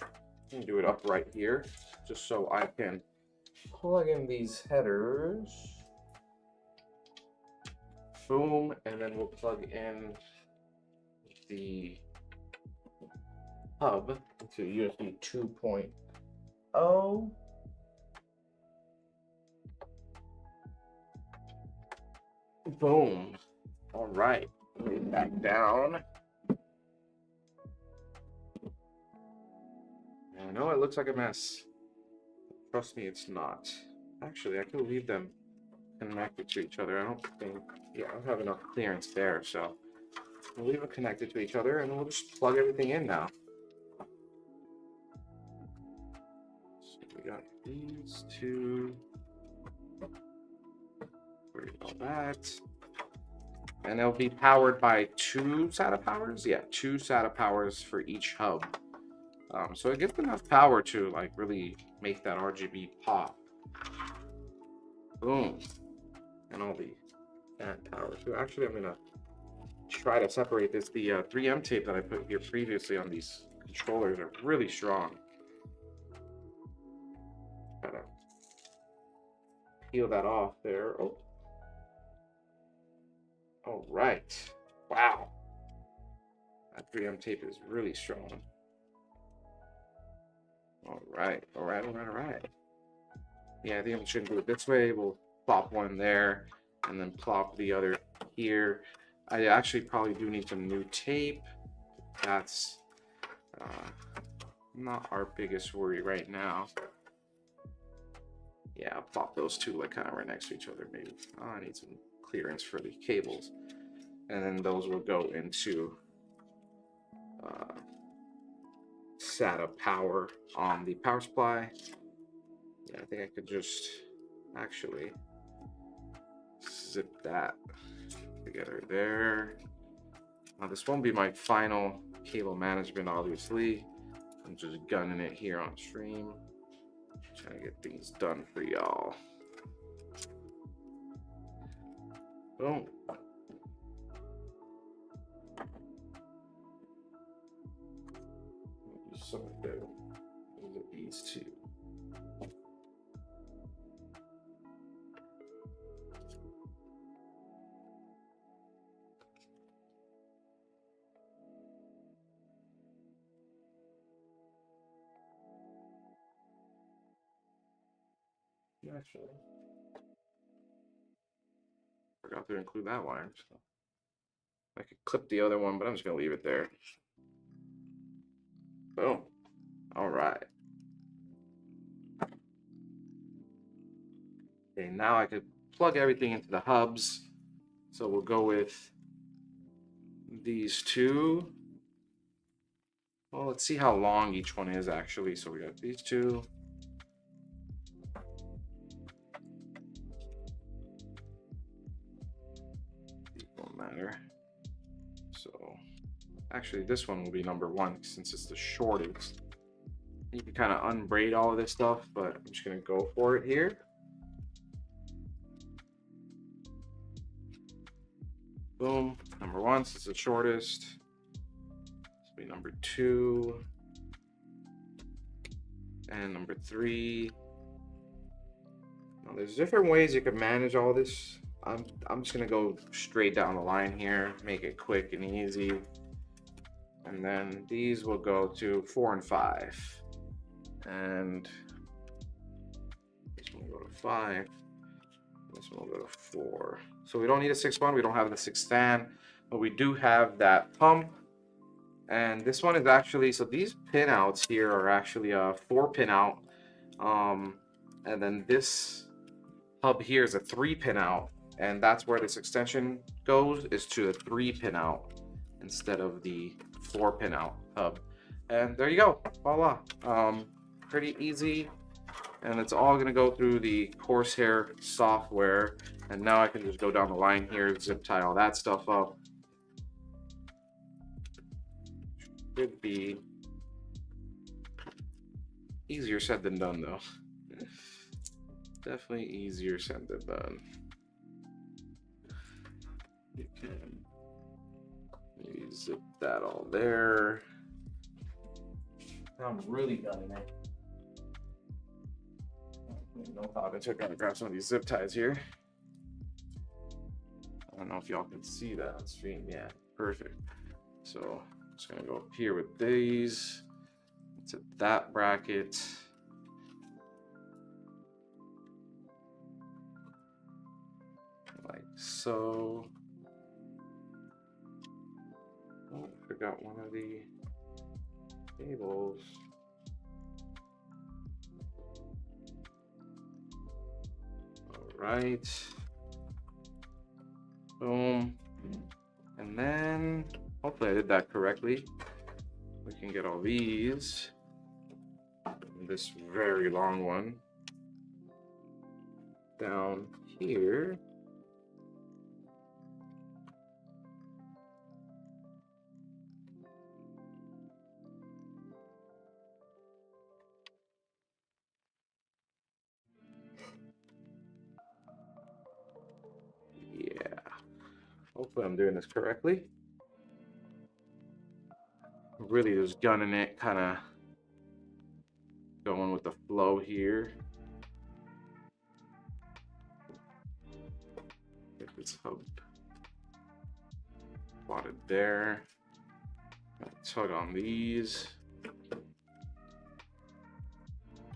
I'm gonna do it up right here, just so I can plug in these headers. Boom, and then we'll plug in the hub to USB 2.0. Boom. All right, put it back down. I know it looks like a mess. Trust me, it's not. Actually, I could leave them connected to each other. I don't think, yeah, I don't have enough clearance there, so we'll leave it connected to each other, and we'll just plug everything in now. So we got these two. Worry about that. And they'll be powered by 2 SATA powers. Yeah, 2 SATA powers for each hub. So it gives enough power to like really make that RGB pop. Boom. And all the fan power too. Actually, I'm gonna try to separate this. The 3M tape that I put here previously on these controllers are really strong. Gotta peel that off there. Oh. All right. Wow. That 3M tape is really strong. All right. All right. All right. All right. Yeah, I think I'm just gonna do it this way. We'll plop one there and then plop the other here. I actually probably do need some new tape. That's not our biggest worry right now. Yeah, I'll plop those two like kind of right next to each other maybe. Oh, I need some clearance for the cables. And then those will go into SATA power on the power supply. Yeah, I think I could just actually zip that together there. Now this won't be my final cable management, obviously. I'm just gunning it here on stream. Trying to get things done for y'all. Boom. So there. These two. Actually, forgot to include that wire. So I could clip the other one, but I'm just gonna leave it there. Boom. All right. Okay, now I could plug everything into the hubs. So we'll go with these two. Well, let's see how long each one is actually. So we got these two. These won't matter. So actually this one will be number 1 since it's the shortest. You can kind of unbraid all of this stuff, but I'm just gonna go for it here. Boom, number 1 since it's the shortest. This will be number 2 and number 3. Now there's different ways you can manage all this. I'm just gonna go straight down the line here, make it quick and easy. And then these will go to 4 and 5. And this one will go to 5. This one will go to 4. So we don't need a 6-1. We don't have the 6 fan, but we do have that pump. And this one is actually, so these pin outs here are actually a 4-pin out. And then this hub here is a 3-pin out. And that's where this extension goes, is to the 3-pin out instead of the 4-pin out hub. And there you go. Voila. Pretty easy. And it's all going to go through the Corsair software. And now I can just go down the line here, zip tie all that stuff up. Should be easier said than done, though. Definitely easier said than done. You can maybe zip that all there. I'm really gunning it. No thought I took out to grab some of these zip ties here. I don't know if y'all can see that on stream. Yeah, perfect. So I'm just gonna go up here with these to that bracket. Like so. Oh, I forgot one of the cables. Right. Boom. And then hopefully I did that correctly. We can get all these. And this very long one down here. Hopefully I'm doing this correctly. really just gunning it, kind of going with the flow here. Get this hub plotted there. Tug on these.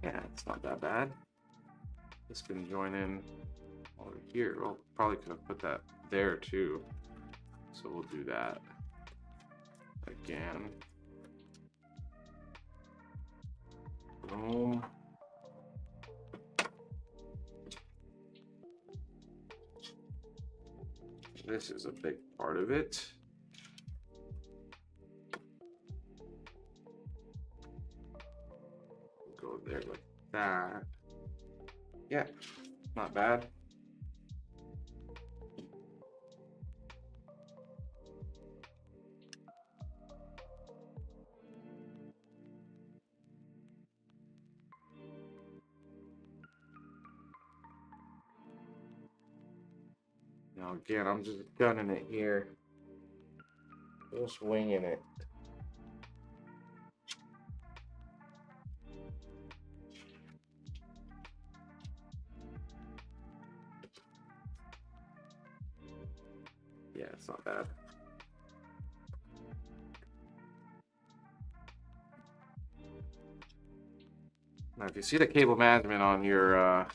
Yeah, it's not that bad. This can join in over here. Well, probably could have put that there too. So we'll do that again. Boom. This is a big part of it. Go there like that. Yeah, not bad. Now again, I'm just gunning it here. Just winging it. Yeah, it's not bad. Now, if you see the cable management on your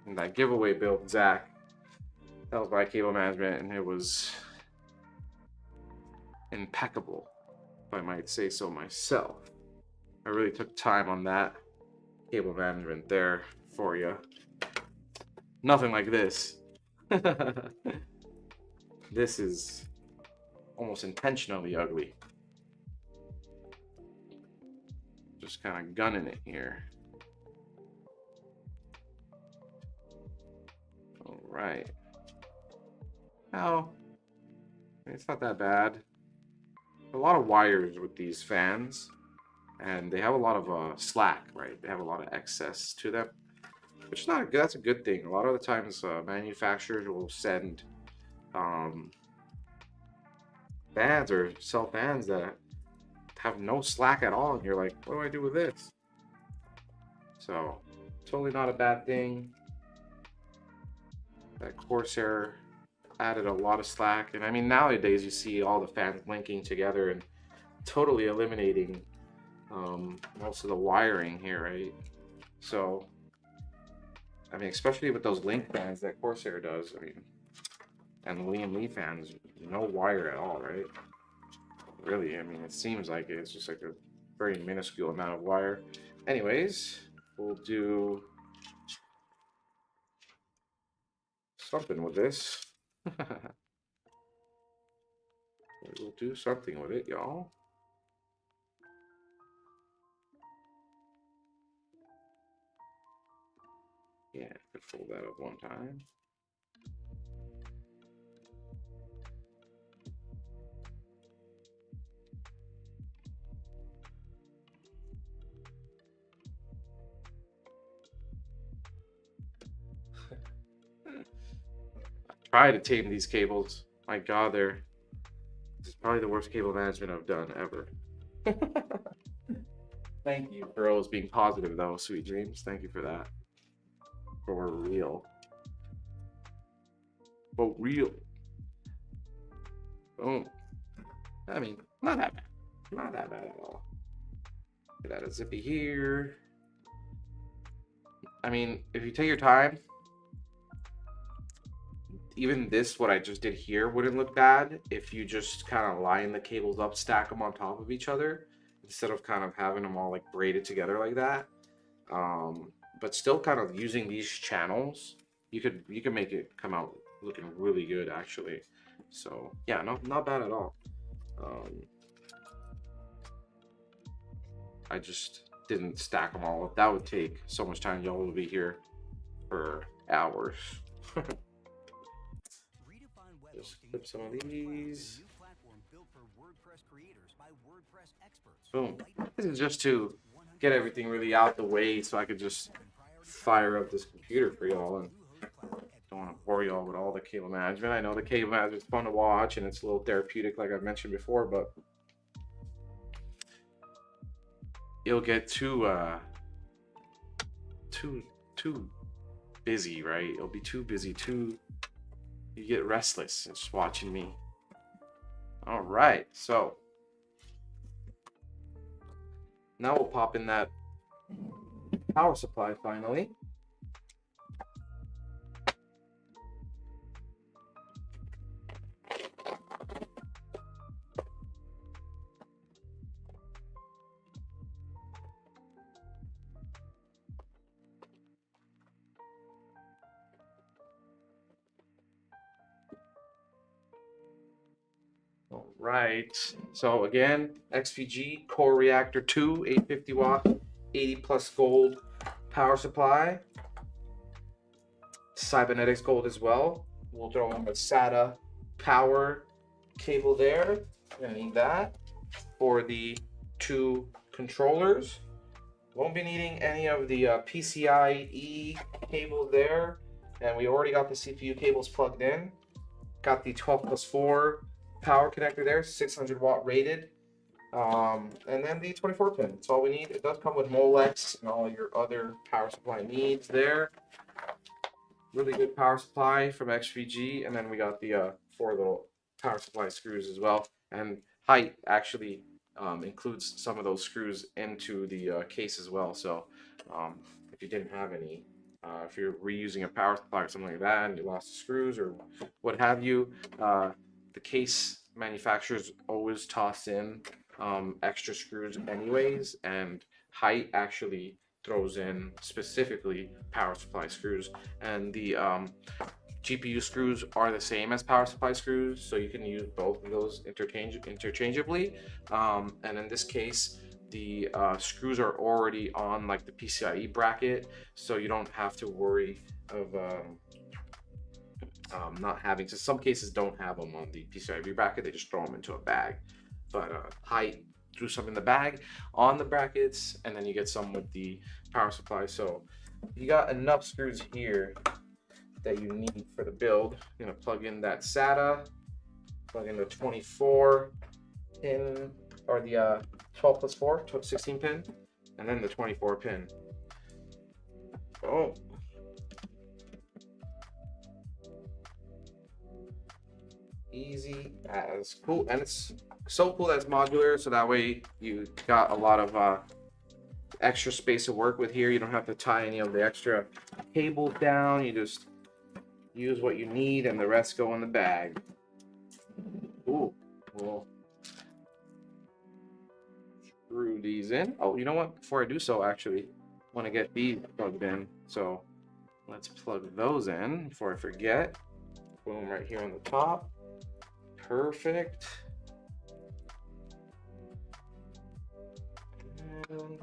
in that giveaway build, Zach, that was my cable management, and it was impeccable, if I might say so myself. I really took time on that cable management there for you. Nothing like this. This is almost intentionally ugly. Just kind of gunning it here. All right. Now, it's not that bad. A lot of wires with these fans, and they have a lot of slack, right? They have a lot of excess to them, which is not good. That's a good thing. A lot of the times, manufacturers will send fans or sell fans that have no slack at all, and you're like, what do I do with this? So, totally not a bad thing. That Corsair added a lot of slack, and I mean, nowadays you see all the fans linking together and totally eliminating most of the wiring here, right? So, I mean, especially with those link fans that Corsair does, I mean, and the Liam Lee fans, no wire at all, right? Really, I mean, it seems like it's just like a very minuscule amount of wire. Anyways, we'll do something with this. We'll do something with it, y'all. Yeah, I could fold that up one time. Try to tame these cables. My God, this is probably the worst cable management I've done ever. Thank you for always being positive, though, sweet dreams. Thank you for that. For real. For real. Boom. I mean, not that bad. Not that bad at all. Get that a zippy here. I mean, if you take your time, even this, what I just did here, wouldn't look bad if you just kind of line the cables up, stack them on top of each other, instead of kind of having them all like braided together like that. But still kind of using these channels, you could make it come out looking really good, actually. So yeah, not bad at all. I just didn't stack them all up. That would take so much time. Y'all will be here for hours. Just flip some of these. Boom. This is just to get everything really out the way so I could just fire up this computer for y'all, and don't want to bore y'all with all the cable management. I know the cable management is fun to watch and it's a little therapeutic, like I've mentioned before, but it'll get too too busy, right? It'll be too busy, you get restless just watching me. All right, so now we'll pop in that power supply finally. All right, so again, XPG Core Reactor 2, 850 watt, 80 plus gold power supply. Cybernetics gold as well. We'll throw in a SATA power cable there. We're gonna need that for the 2 controllers. Won't be needing any of the PCIe cable there, and we already got the CPU cables plugged in. Got the 12+4 power connector there, 600 watt rated, and then the 24 pin. That's all we need. It does come with Molex and all your other power supply needs there. Really good power supply from XPG, and then we got the 4 little power supply screws as well. And HYTE actually includes some of those screws into the case as well. So if you didn't have any, if you're reusing a power supply or something like that and you lost the screws or what have you, the case manufacturers always toss in extra screws anyways, and HYTE actually throws in specifically power supply screws, and the GPU screws are the same as power supply screws, so you can use both of those interchangeably. And in this case, the screws are already on like the PCIe bracket, so you don't have to worry of not having. So some cases don't have them on the PCIe bracket; they just throw them into a bag. But HYTE threw some in the bag on the brackets, and then you get some with the power supply. So you got enough screws here that you need for the build. You're gonna plug in that SATA, plug in the 24 pin, or the 12+4, 16 pin, and then the 24 pin. Oh. Easy as cool, and it's so cool that it's modular, so that way you got a lot of extra space to work with here. You don't have to tie any of the extra cables down. You just use what you need, and the rest go in the bag. Ooh, we'll screw these in. Oh, you know what? Before I do so, actually, I want to get these plugged in. So let's plug those in before I forget. Boom, right here on the top. Perfect. And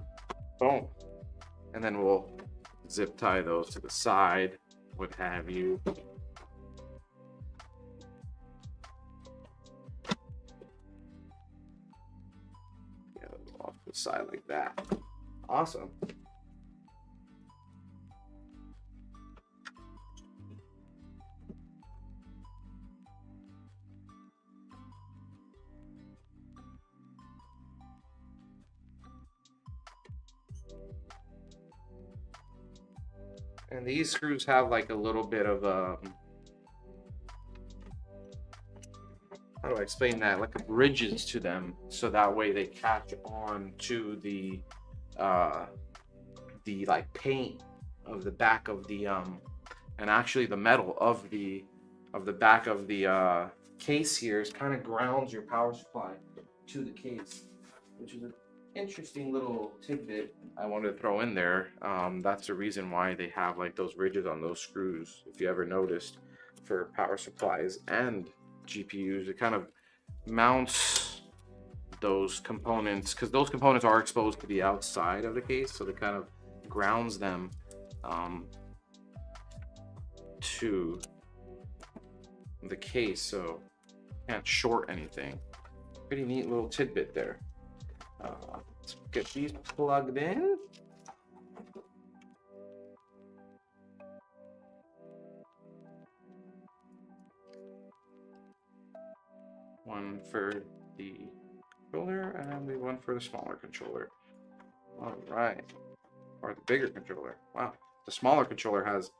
boom. And then we'll zip tie those to the side, what have you. Yeah, off to the side like that. Awesome. And these screws have like a little bit of how do I explain that? Like ridges to them, so that way they catch on to the like paint of the back of the and actually the metal of the back of the case here is kind of grounds your power supply to the case, which is an interesting little tidbit I wanted to throw in there. That's the reason why they have like those ridges on those screws, if you ever noticed, for power supplies and GPUs. It kind of mounts those components, because those components are exposed to the outside of the case, so it kind of grounds them to the case, so you can't short anything. Pretty neat little tidbit there. Let's get these plugged in. One for the controller and one for the smaller controller. All right. Or the bigger controller. Wow. The smaller controller has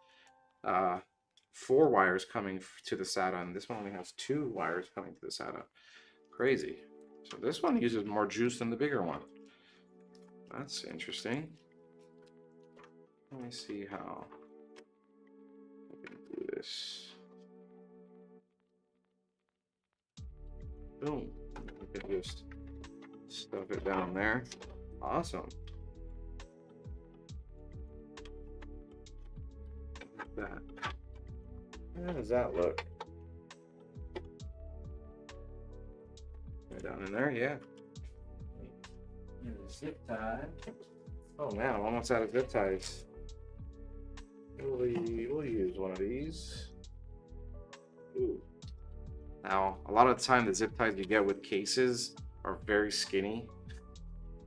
4 wires coming to the SATA, and this one only has 2 wires coming to the SATA. Crazy. So this one uses more juice than the bigger one. That's interesting. Let me see how I can do this. Boom. We can just stuff it down there. Awesome. Look at that. How does that look? Right down in there, yeah. Zip tie. Oh man, I'm almost out of zip ties. We'll use one of these. Ooh. Now, a lot of the time, the zip ties you get with cases are very skinny.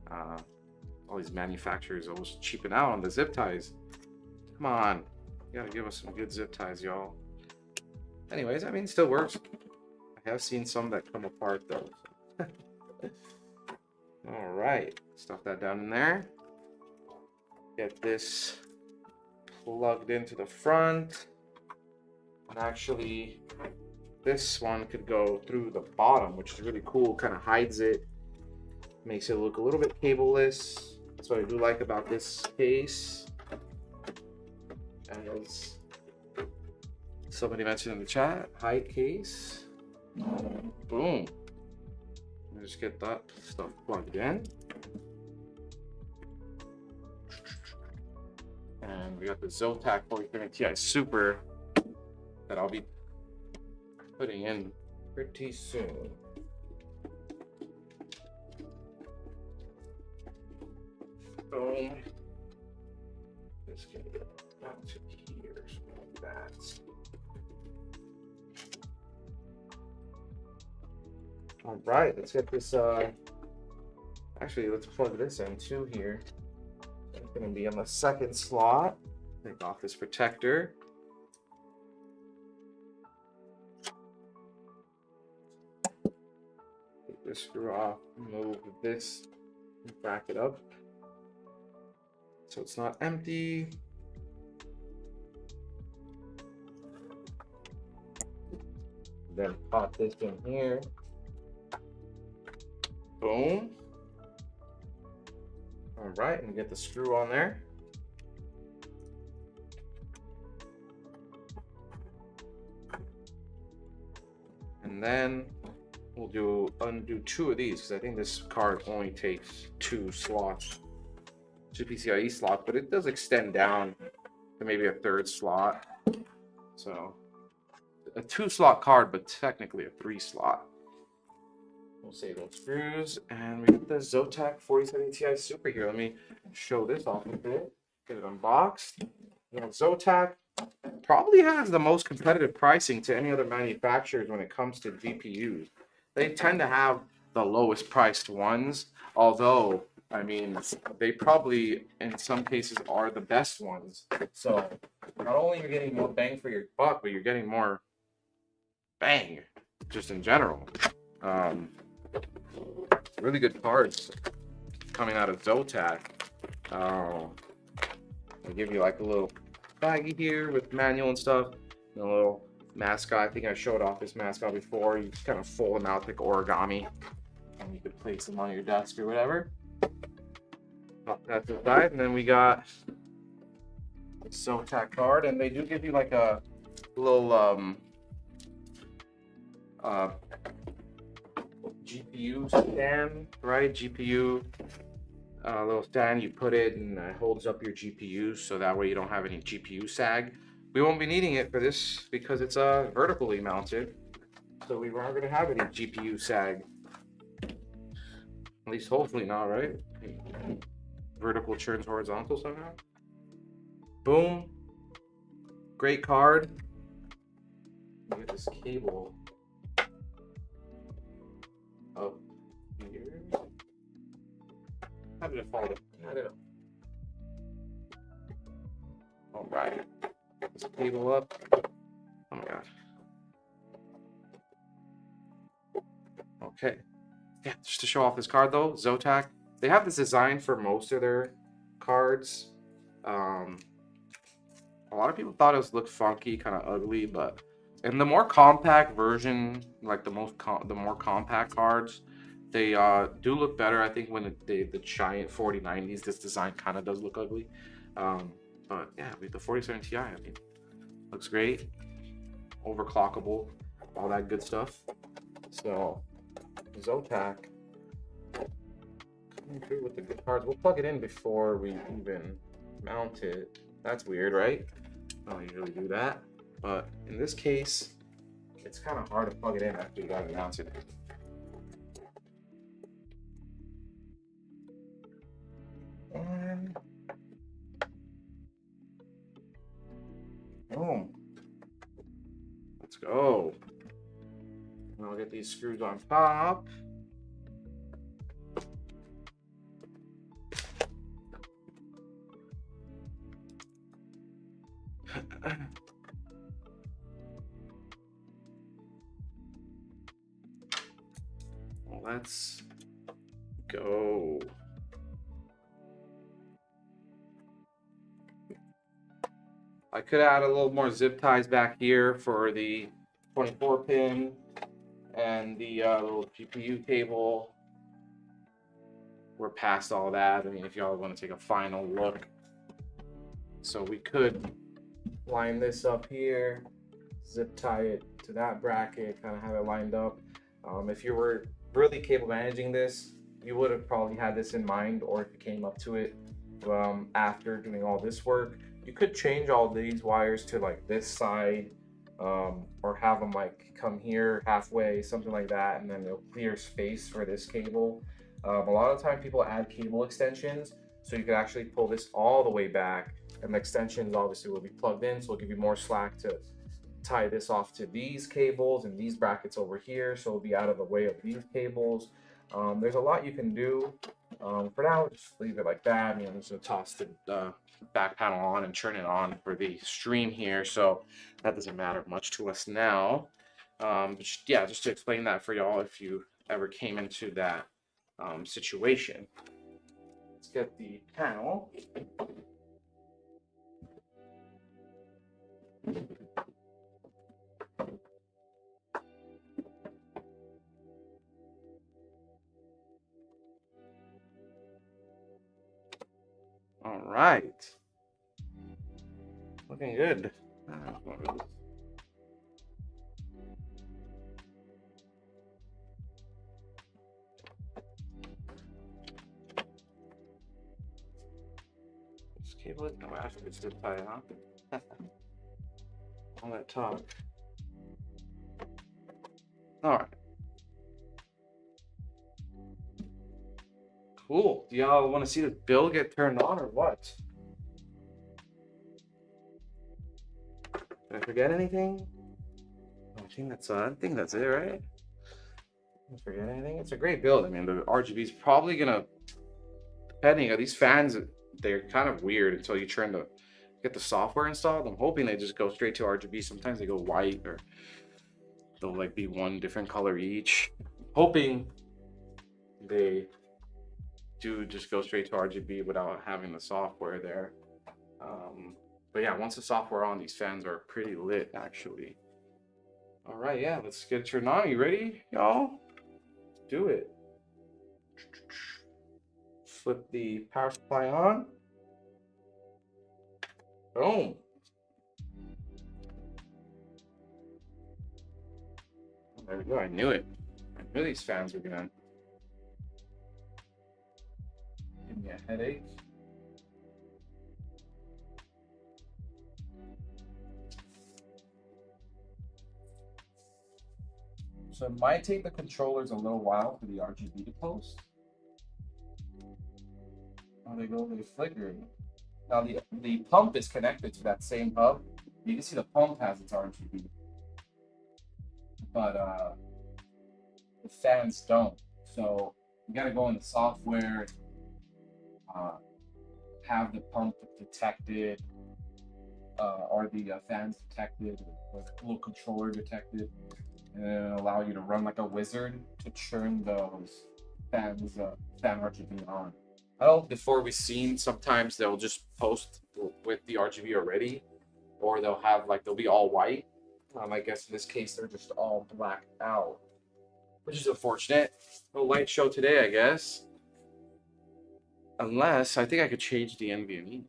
All these manufacturers always cheaping out on the zip ties. Come on, you gotta give us some good zip ties, y'all. Anyways, I mean, it still works. I have seen some that come apart though. All right, stuff that down in there. Get this plugged into the front. And actually, this one could go through the bottom, which is really cool. Kind of hides it, makes it look a little bit cableless. That's what I do like about this case. As somebody mentioned in the chat, HYTE case. Boom. Just get that stuff plugged in. And we got the Zotac 4030 Ti Super that I'll be putting in pretty soon. Boom. Just gonna get out to here, something like that. All right, let's get this. Actually, let's plug this in too here. It's gonna be on the second slot. Take off this protector. Take this screw off. Move this. Back it up so it's not empty. Then pop this in here. Boom. All right, and get the screw on there. And then we'll undo 2 of these because I think this card only takes 2 slots, 2 PCIe slots, but it does extend down to maybe a 3rd slot. So a 2-slot card, but technically a 3-slot. We'll save those screws, and we got the Zotac 4070 Ti Super here. Let me show this off a bit. Get it unboxed. You know, Zotac probably has the most competitive pricing to any other manufacturers when it comes to GPUs. They tend to have the lowest priced ones, although, I mean, they probably, in some cases, are the best ones. So, not only are you getting more bang for your buck, but you're getting more bang, just in general. Really good cards coming out of Zotac. They give you like a little baggie here with manual and stuff, and a little mascot. I think I showed off this mascot before. You just kind of fold them out like origami, and you could place them on your desk or whatever. That's the side, and then we got the Zotac card, and they do give you like a little GPU stand, right? GPU little stand, you put it and it holds up your GPU, so that way you don't have any GPU sag. We won't be needing it for this because it's vertically mounted, so we aren't going to have any GPU sag. At least hopefully not, right? Vertical turns horizontal somehow. Boom. Great card. Get this cable up here. How did it fall? I don't know. All right. This cable up. Oh my god. Okay. Yeah, just to show off this card though, Zotac They have this design for most of their cards. A lot of people thought it looked funky, kind of ugly, but in the more compact version, like the more compact cards, they do look better. I think when the giant 4090s, this design kind of does look ugly. But yeah, with the 47 Ti, I mean, looks great, overclockable, all that good stuff. So Zotac coming through with the good cards. We'll plug it in before we even mount it. That's weird, right? I don't usually do that, but in this case, it's kind of hard to plug it in after you got it mounted. And boom. Let's go. And I'll get these screws on top. Let's go. I could add a little more zip ties back here for the 24 pin and the little GPU cable. We're past all that. I mean, if y'all want to take a final look. So we could line this up here, zip tie it to that bracket, kind of have it lined up. If you were really cable managing this, you would have probably had this in mind, or if you came up to it after doing all this work, you could change all these wires to like this side, or have them like come here halfway, something like that, and then it'll clear space for this cable. A lot of time people add cable extensions, so you could actually pull this all the way back, and the extensions obviously will be plugged in, so it'll give you more slack to tie this off to these cables and these brackets over here, so it'll be out of the way of these cables. There's a lot you can do. For now, just leave it like that. I'm just gonna toss the back panel on and turn it on for the stream here, so that doesn't matter much to us now. But yeah, just to explain that for y'all if you ever came into that situation. Let's get the panel. All right, looking good. This cable, no, actually it's zip tie, huh? All that talk. All right. Cool. Do y'all want to see the bill get turned on or what? Did I forget anything? I think that's it, right? Did I forget anything? It's a great build. I mean, the RGB is probably gonna, depending on these fans, they're kind of weird until you get the software installed. I'm hoping they just go straight to RGB. Sometimes they go white, or they'll like be one different color each. Hoping they do just go straight to RGB without having the software there. But yeah, once the software on, these fans are pretty lit actually. All right, yeah, let's get it turned on. You ready, y'all? Let's do it. Flip the power supply on. Boom. There we go. I knew it. I knew these fans were gonna give me a headache. So it might take the controllers a little while for the RGB to post. Oh, they flickering. Now the pump is connected to that same hub. You can see the pump has its RGB, but the fans don't. So you gotta go in the software, have the pump detected, or the fans detected, or the little controller detected, and then it'll allow you to run like a wizard to churn those fans, fan RGB on. I don't. Before we've seen, sometimes they'll just post with the RGB already, or they'll have like they'll be all white. I guess in this case they're just all blacked out, which is unfortunate. No light show today, I guess. Unless I think I could change the NVMe.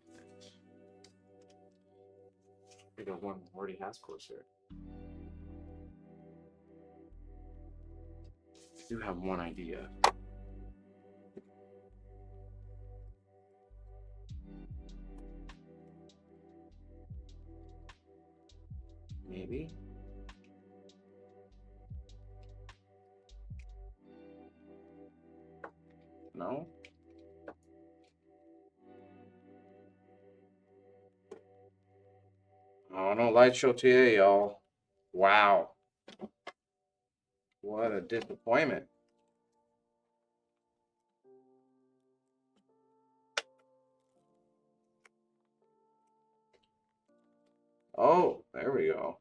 I think one already has Corsair. I do have one idea. Maybe. No. Oh, no light show today, y'all. Wow. What a disappointment. Oh, there we go.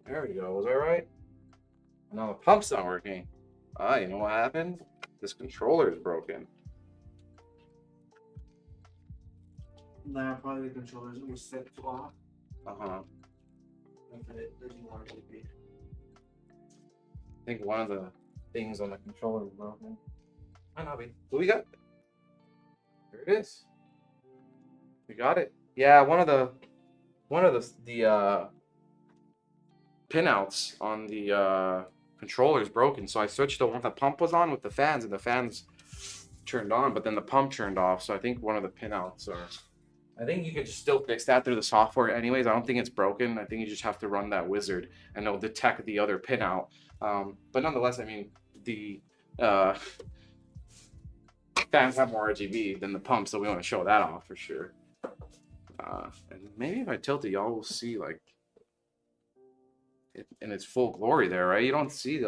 There we go. Was that right? No, the pump's not working. Ah, you know what happened? This controller is broken. Nah, probably the controllers were set to off. Uh-huh. There's more RGB. I think one of the things on the controller is broken. Might not be. What we got? There it is. We got it. Yeah, one of the pinouts on the controller is broken. So I switched the one the pump was on with the fans, and the fans turned on, but then the pump turned off. So I think one of the pinouts are. I think you could just still fix that through the software anyways. I don't think it's broken. I think you just have to run that wizard and it'll detect the other pinout. But nonetheless, I mean, the fans have more RGB than the pump, so we want to show that off for sure. And maybe if I tilt it, y'all will see like it in its full glory there, right? You don't see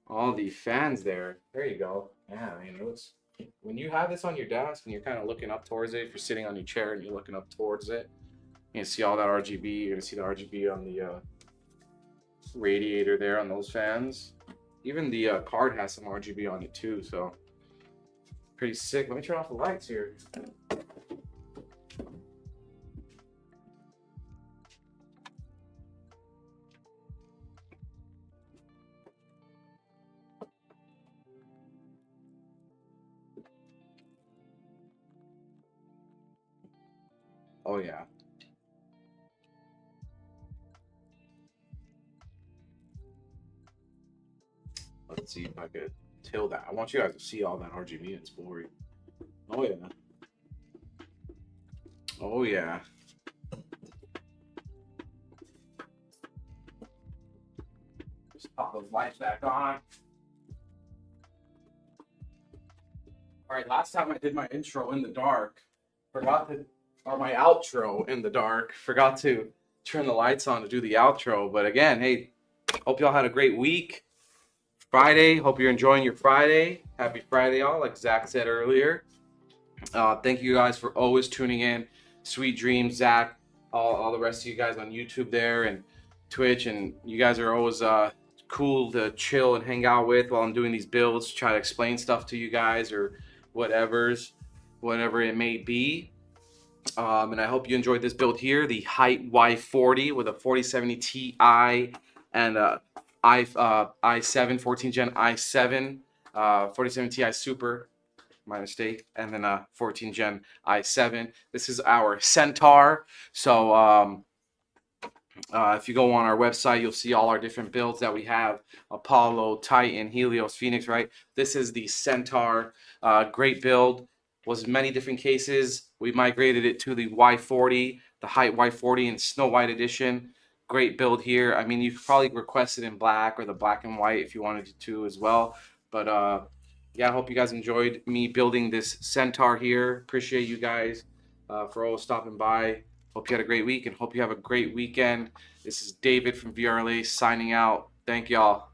all the fans there. There you go. Yeah, I mean, it looks. When you have this on your desk and you're kind of looking up towards it, if you're sitting on your chair and you're looking up towards it, you can see all that RGB. You're gonna see the RGB on the radiator there on those fans. Even the card has some RGB on it too, so pretty sick. Let me turn off the lights here. Oh yeah. Let's see if I could tilt that. I want you guys to see all that RGB in its glory. Oh yeah. Oh yeah. Just pop those lights back on. All right, last time I did my intro in the dark, or my outro in the dark, forgot to turn the lights on to do the outro. But again, hey, hope y'all had a great week. Friday, hope you're enjoying your Friday. Happy Friday, y'all, like Zach said earlier. Thank you guys for always tuning in. Sweet dreams, Zach, all the rest of you guys on YouTube there and Twitch, and you guys are always cool to chill and hang out with while I'm doing these builds, try to explain stuff to you guys or whatever it may be. And I hope you enjoyed this build here, the HYTE Y40 with a 4070 Ti and i7 14 gen i7 4070 Ti Super, my mistake, and then 14 gen i7. This is our Centaur. So if you go on our website, you'll see all our different builds that we have: Apollo, Titan, Helios, Phoenix, right? This is the Centaur. Great build. Was many different cases. We migrated it to the Y40, the HYTE Y40 in Snow White edition. Great build here. I mean, you could probably request it in black or the black and white if you wanted to as well. But yeah, I hope you guys enjoyed me building this Centaur here. Appreciate you guys for always stopping by. Hope you had a great week and hope you have a great weekend. This is David from VRLA signing out. Thank y'all.